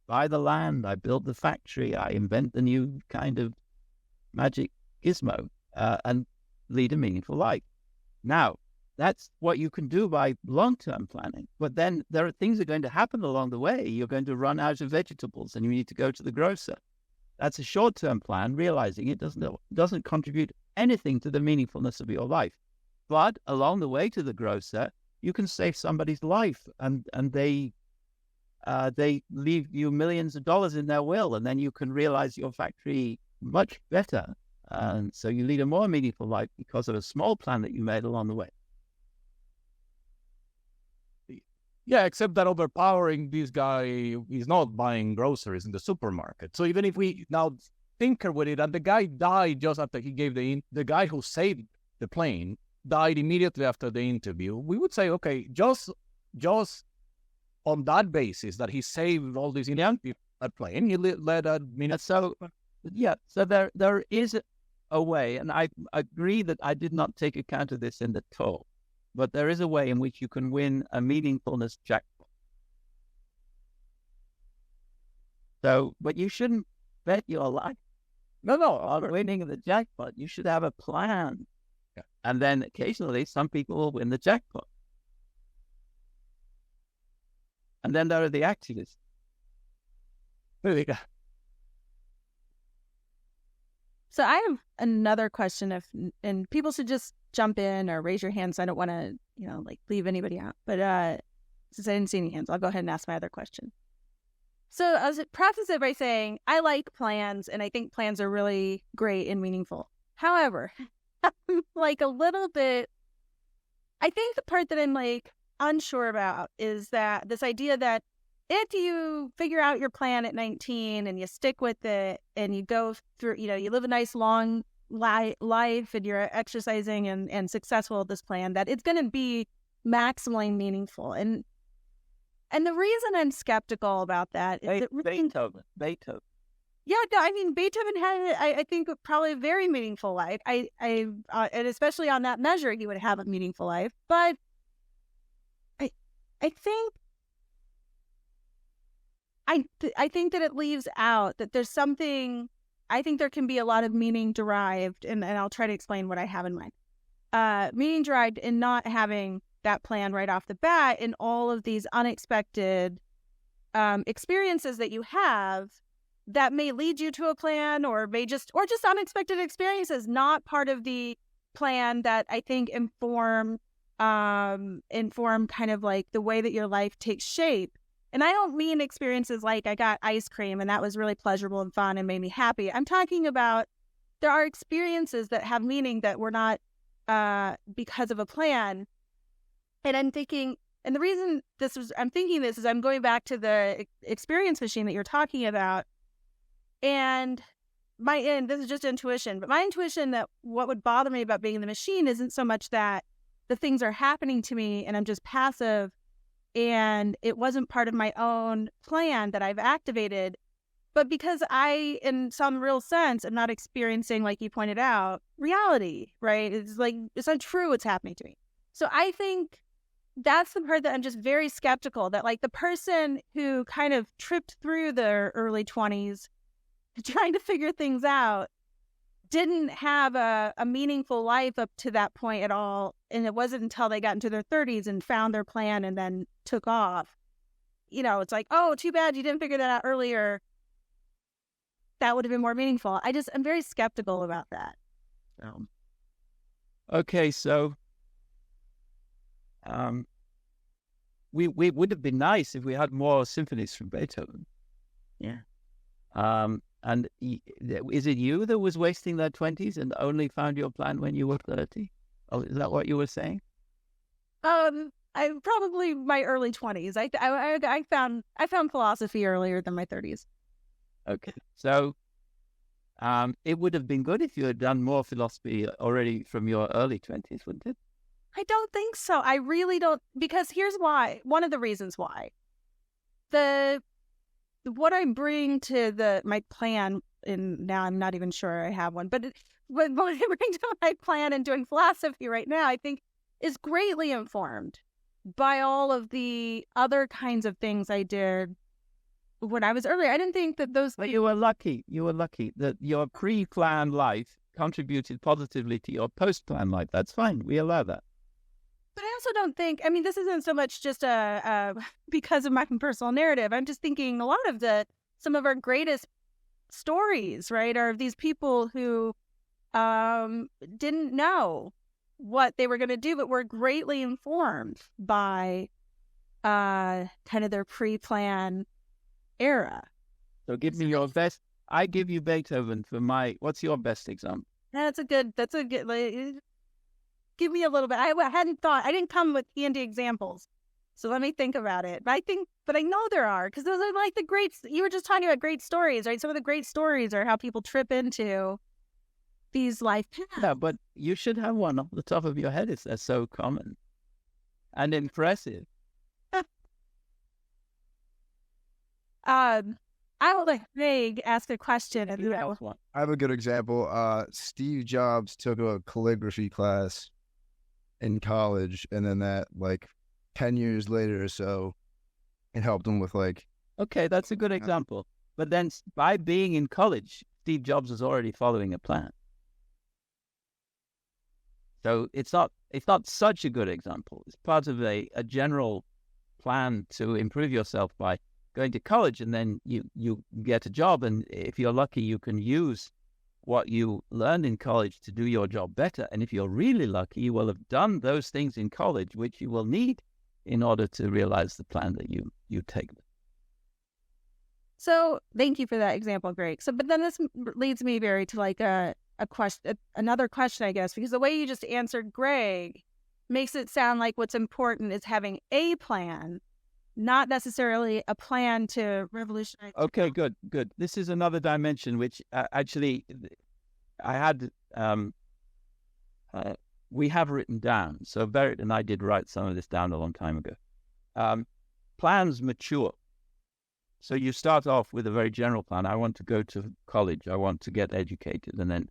buy the land, I build the factory, I invent the new kind of magic gizmo, and lead a meaningful life. Now, that's what you can do by long-term planning. But then there are things that are going to happen along the way. You're going to run out of vegetables and you need to go to the grocer. That's a short-term plan, realizing it doesn't contribute anything to the meaningfulness of your life. But along the way to the grocer, you can save somebody's life, and they leave you millions of dollars in their will, and then you can realize your factory much better. And so you lead a more meaningful life because of a small plan that you made along the way. Yeah, except that overpowering this guy is not buying groceries in the supermarket. So even if we now tinker with it, and the guy died just after he gave the guy who saved the plane died immediately after the interview, we would say, okay, just on that basis that he saved all these Indian people at plane, he led a minute. So there is a way, and I agree that I did not take account of this in the talk, but there is a way in which you can win a meaningfulness jackpot. So, but you shouldn't bet your life on winning the jackpot. You should have a plan. Yeah. And then occasionally some people will win the jackpot. And then there are the activists. So I have another question, and people should just jump in or raise your hands. I don't want to, leave anybody out. But since I didn't see any hands, I'll go ahead and ask my other question. So I'll preface it by saying I like plans, and I think plans are really great and meaningful. However, I'm like a little bit, I think the part that I'm like unsure about is that this idea that if you figure out your plan at 19 and you stick with it and you go through, you live a nice long life and you're exercising and successful at this plan, that it's going to be maximally meaningful. And the reason I'm skeptical about that is that Beethoven. Yeah, no, I mean, Beethoven had, I think, probably a very meaningful life. And especially on that measure, he would have a meaningful life. But I think I think that it leaves out that there's something. I think there can be a lot of meaning derived, and I'll try to explain what I have in mind. Meaning derived in not having that plan right off the bat, in all of these unexpected experiences that you have that may lead you to a plan, or just unexpected experiences, not part of the plan, that I think inform kind of like the way that your life takes shape. And I don't mean experiences like I got ice cream and that was really pleasurable and fun and made me happy. I'm talking about there are experiences that have meaning that were not because of a plan. And I'm thinking, and the reason I'm thinking this is I'm going back to the experience machine that you're talking about. And this is just intuition, but my intuition that what would bother me about being in the machine isn't so much that the things are happening to me and I'm just passive and it wasn't part of my own plan that I've activated, but because I, in some real sense, am not experiencing, like you pointed out, reality, right? It's like, it's not true what's happening to me. So I think that's the part that I'm just very skeptical, that like the person who kind of tripped through their early 20s trying to figure things out didn't have a meaningful life up to that point at all. And it wasn't until they got into their 30s and found their plan and then took off. It's like, oh, too bad you didn't figure that out earlier. That would have been more meaningful. I'm very skeptical about that. Okay, so we would have been nice if we had more symphonies from Beethoven. Yeah. And is it you that was wasting their 20s and only found your plan when you were 30? Oh, is that what you were saying? I probably my early 20s. I found philosophy earlier than my 30s. Okay, so it would have been good if you had done more philosophy already from your early 20s, wouldn't it? I don't think so. I really don't, because here's why. One of the reasons why. What I bring to my plan, and now I'm not even sure I have one, but what I bring to my plan in doing philosophy right now, I think, is greatly informed by all of the other kinds of things I did when I was earlier. I didn't think that those... But you were lucky that your pre-planned life contributed positively to your post-planned life. That's fine. We allow that. But I also don't think, this isn't so much just because of my personal narrative. I'm just thinking a lot of some of our greatest stories, right, are of these people who didn't know what they were going to do, but were greatly informed by kind of their pre-planned era. So give me your best. I give you Beethoven for what's your best example? That's a good, give me a little bit. I didn't come with handy examples. So let me think about it. But I know there are, because those are like the great, you were just talking about great stories, right? Some of the great stories are how people trip into these life paths. Yeah, but you should have one off the top of your head. They're so common and impressive. I will let Greg ask a question. And That was one. I have a good example. Steve Jobs took a calligraphy class in college, and then that, like, 10 years later or so, it helped him with, like... Okay, that's a good example. But then by being in college, Steve Jobs was already following a plan. So it's not such a good example. It's part of a general plan to improve yourself by going to college, and then you get a job, and if you're lucky, you can use what you learned in college to do your job better. And if you're really lucky, you will have done those things in college which you will need in order to realize the plan that you take. So thank you for that example, Greg. So, but then this leads me very to like a question, another question, I guess, because the way you just answered Greg makes it sound like what's important is having a plan, not necessarily a plan to revolutionize. Okay, good. This is another dimension which actually I had, we have written down. So Berit and I did write some of this down a long time ago. Plans mature. So you start off with a very general plan. I want to go to college. I want to get educated. And then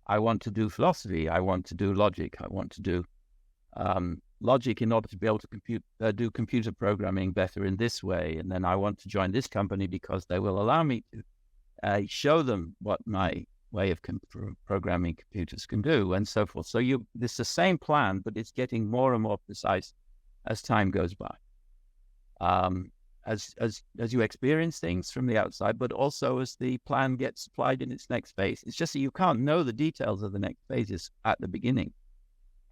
I want to do philosophy. I want to do logic. I want to do logic in order to be able to do computer programming better in this way. And then I want to join this company because they will allow me to show them what my way of programming computers can do, and so forth. So it's the same plan, but it's getting more and more precise as time goes by. As you experience things from the outside, but also as the plan gets applied in its next phase. It's just that you can't know the details of the next phases at the beginning.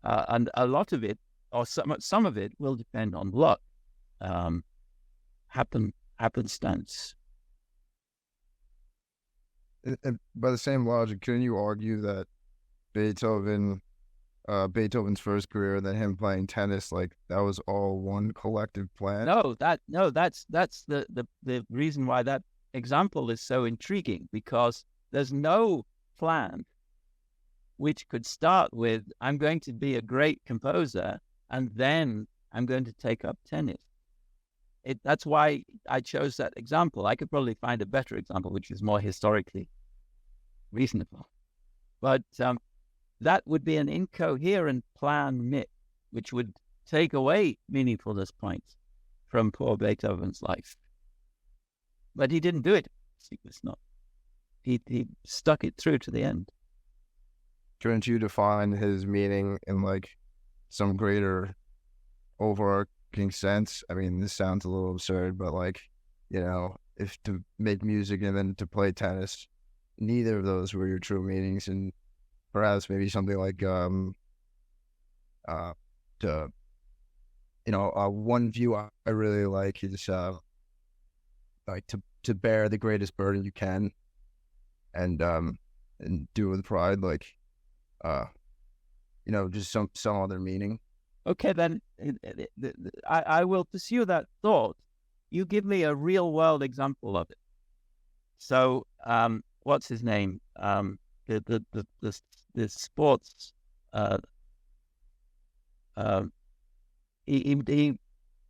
And a lot of it, or some of it, will depend on luck, happenstance. And by the same logic, couldn't you argue that Beethoven's first career, and then him playing tennis, like that was all one collective plan? That's the reason why that example is so intriguing, because there's no plan which could start with, I'm going to be a great composer, and then I'm going to take up tennis. That's why I chose that example. I could probably find a better example, which is more historically reasonable. But that would be an incoherent plan myth, which would take away meaningfulness points from poor Beethoven's life. But he didn't do it. He was not. He stuck it through to the end. Couldn't you define his meaning in like some greater overarching sense? I mean, this sounds a little absurd, but like, you know, if to make music and then to play tennis, neither of those were your true meanings, and perhaps maybe something like one view I really like is like to bear the greatest burden you can, and do it with pride, like just some other meaning. Okay, then I will pursue that thought. You give me a real world example of it. So, what's his name? The sports. He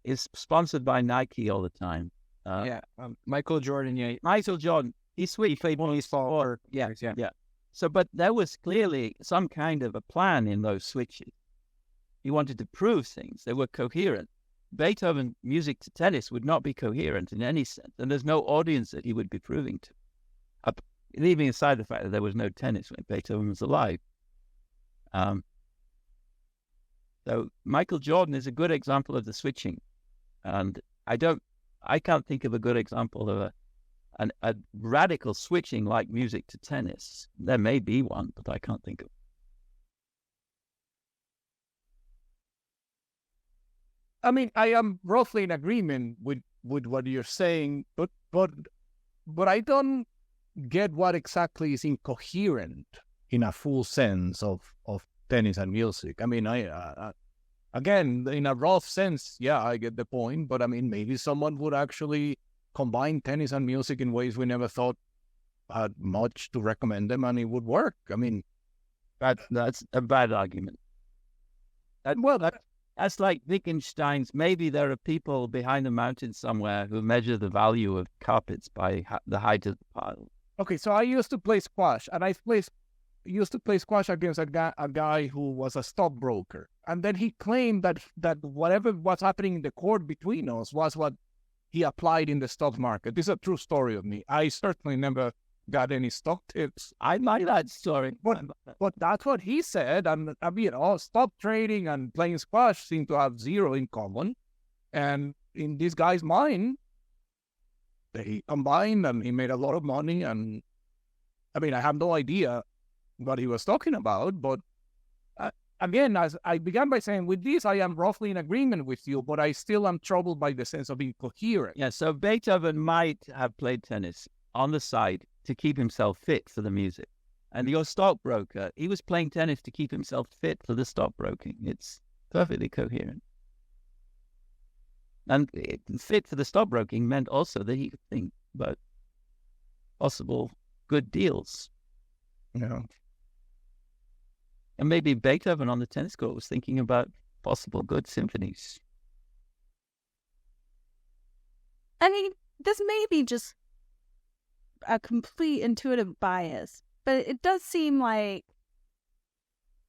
is sponsored by Nike all the time. Michael Jordan. Yeah, Michael Jordan. He played baseball. Yeah. So, but there was clearly some kind of a plan in those switches. He wanted to prove things. They were coherent. Beethoven's music to tennis would not be coherent in any sense, and there's no audience that he would be proving to. Leaving aside the fact that there was no tennis when Beethoven was alive. So Michael Jordan is a good example of the switching, and I can't think of a good example of a radical switching like music to tennis. There may be one, but I can't think of. I mean, I am roughly in agreement with what you're saying, but I don't get what exactly is incoherent in a full sense of tennis and music. I mean, I again, in a rough sense, yeah, I get the point. But I mean, maybe someone would actually combine tennis and music in ways we never thought had much to recommend them, and it would work. I mean, that's a bad argument. That's like Wittgenstein's. Maybe there are people behind the mountain somewhere who measure the value of carpets by the height of the pile. okay, so I used to play squash, and used to play squash against a guy who was a stockbroker, and then he claimed that whatever was happening in the court between us was what he applied in the stock market. This is a true story of me. I certainly never got any stock tips. I like that story. But that's what he said. And I mean, stock trading and playing squash seem to have zero in common. And in this guy's mind, they combined and he made a lot of money. And I mean, I have no idea what he was talking about. But again, as I began by saying, with this, I am roughly in agreement with you, but I still am troubled by the sense of incoherence. Yeah, so Beethoven might have played tennis on the side to keep himself fit for the music. And your stockbroker, he was playing tennis to keep himself fit for the stockbroking. It's perfectly coherent. And fit for the stockbroking meant also that he could think about possible good deals. Yeah. And maybe Beethoven on the tennis court was thinking about possible good symphonies. I mean, this may be just a complete intuitive bias, but it does seem like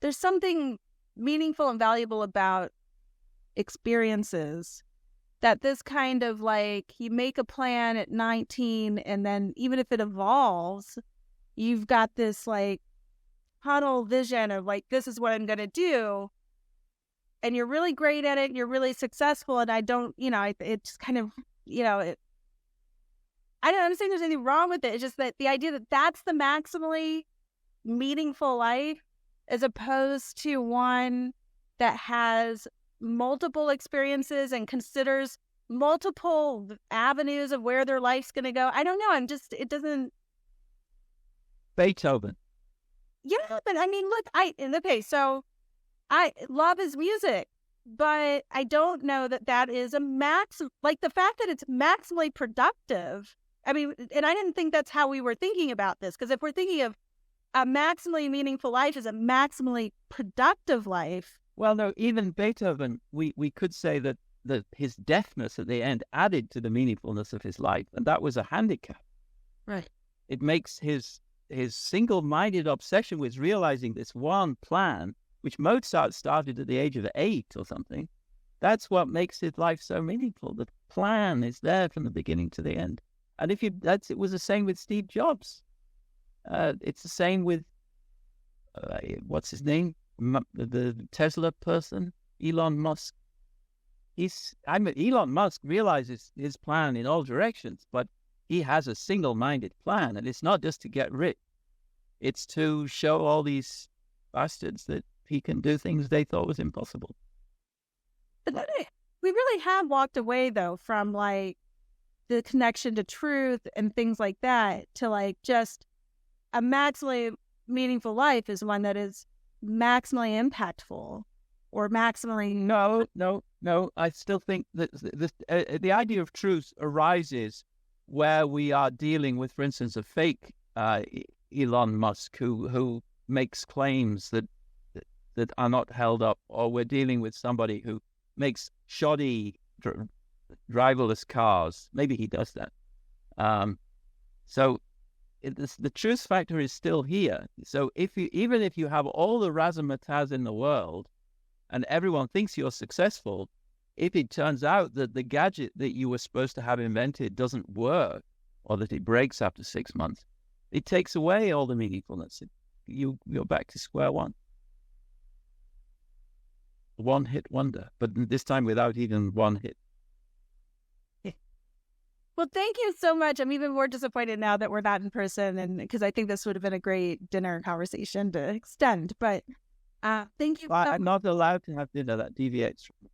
there's something meaningful and valuable about experiences that this kind of like, you make a plan at 19 and then even if it evolves, you've got this like tunnel vision of like, this is what I'm going to do. And you're really great at it. And you're really successful. And I don't, it's kind of, I don't understand there's anything wrong with it. It's just that the idea that that's the maximally meaningful life as opposed to one that has multiple experiences and considers multiple avenues of where their life's going to go. I don't know. It doesn't. Beethoven. Yeah, but I mean, look, so love is music, but I don't know that is like the fact that it's maximally productive. I mean, and I didn't think that's how we were thinking about this, because if we're thinking of a maximally meaningful life as a maximally productive life. Well, no, even Beethoven, we could say that his deafness at the end added to the meaningfulness of his life, and that was a handicap. Right. It makes his single-minded obsession with realizing this one plan, which Mozart started at the age of 8 or something, that's what makes his life so meaningful. The plan is there from the beginning to the end. And it was the same with Steve Jobs. It's the same with what's his name, the Tesla person, Elon Musk. Elon Musk realizes his plan in all directions, but he has a single-minded plan, and it's not just to get rich. It's to show all these bastards that he can do things they thought was impossible. But we really have walked away, though, from like the connection to truth and things like that to like just a maximally meaningful life is one that is maximally impactful or maximally... No. I still think that the idea of truth arises where we are dealing with, for instance, a fake Elon Musk who makes claims that are not held up, or we're dealing with somebody who makes shoddy driverless cars. Maybe he does that. So the truth factor is still here. So even if you have all the razzmatazz in the world and everyone thinks you're successful, if it turns out that the gadget that you were supposed to have invented doesn't work, or that it breaks after 6 months, it takes away all the meaningfulness. You're back to square one. One-hit wonder, but this time without even one hit. Well, thank you so much. I'm even more disappointed now that we're not in person, and because I think this would have been a great dinner conversation to extend. But thank you. I'm not allowed to have dinner. That deviates from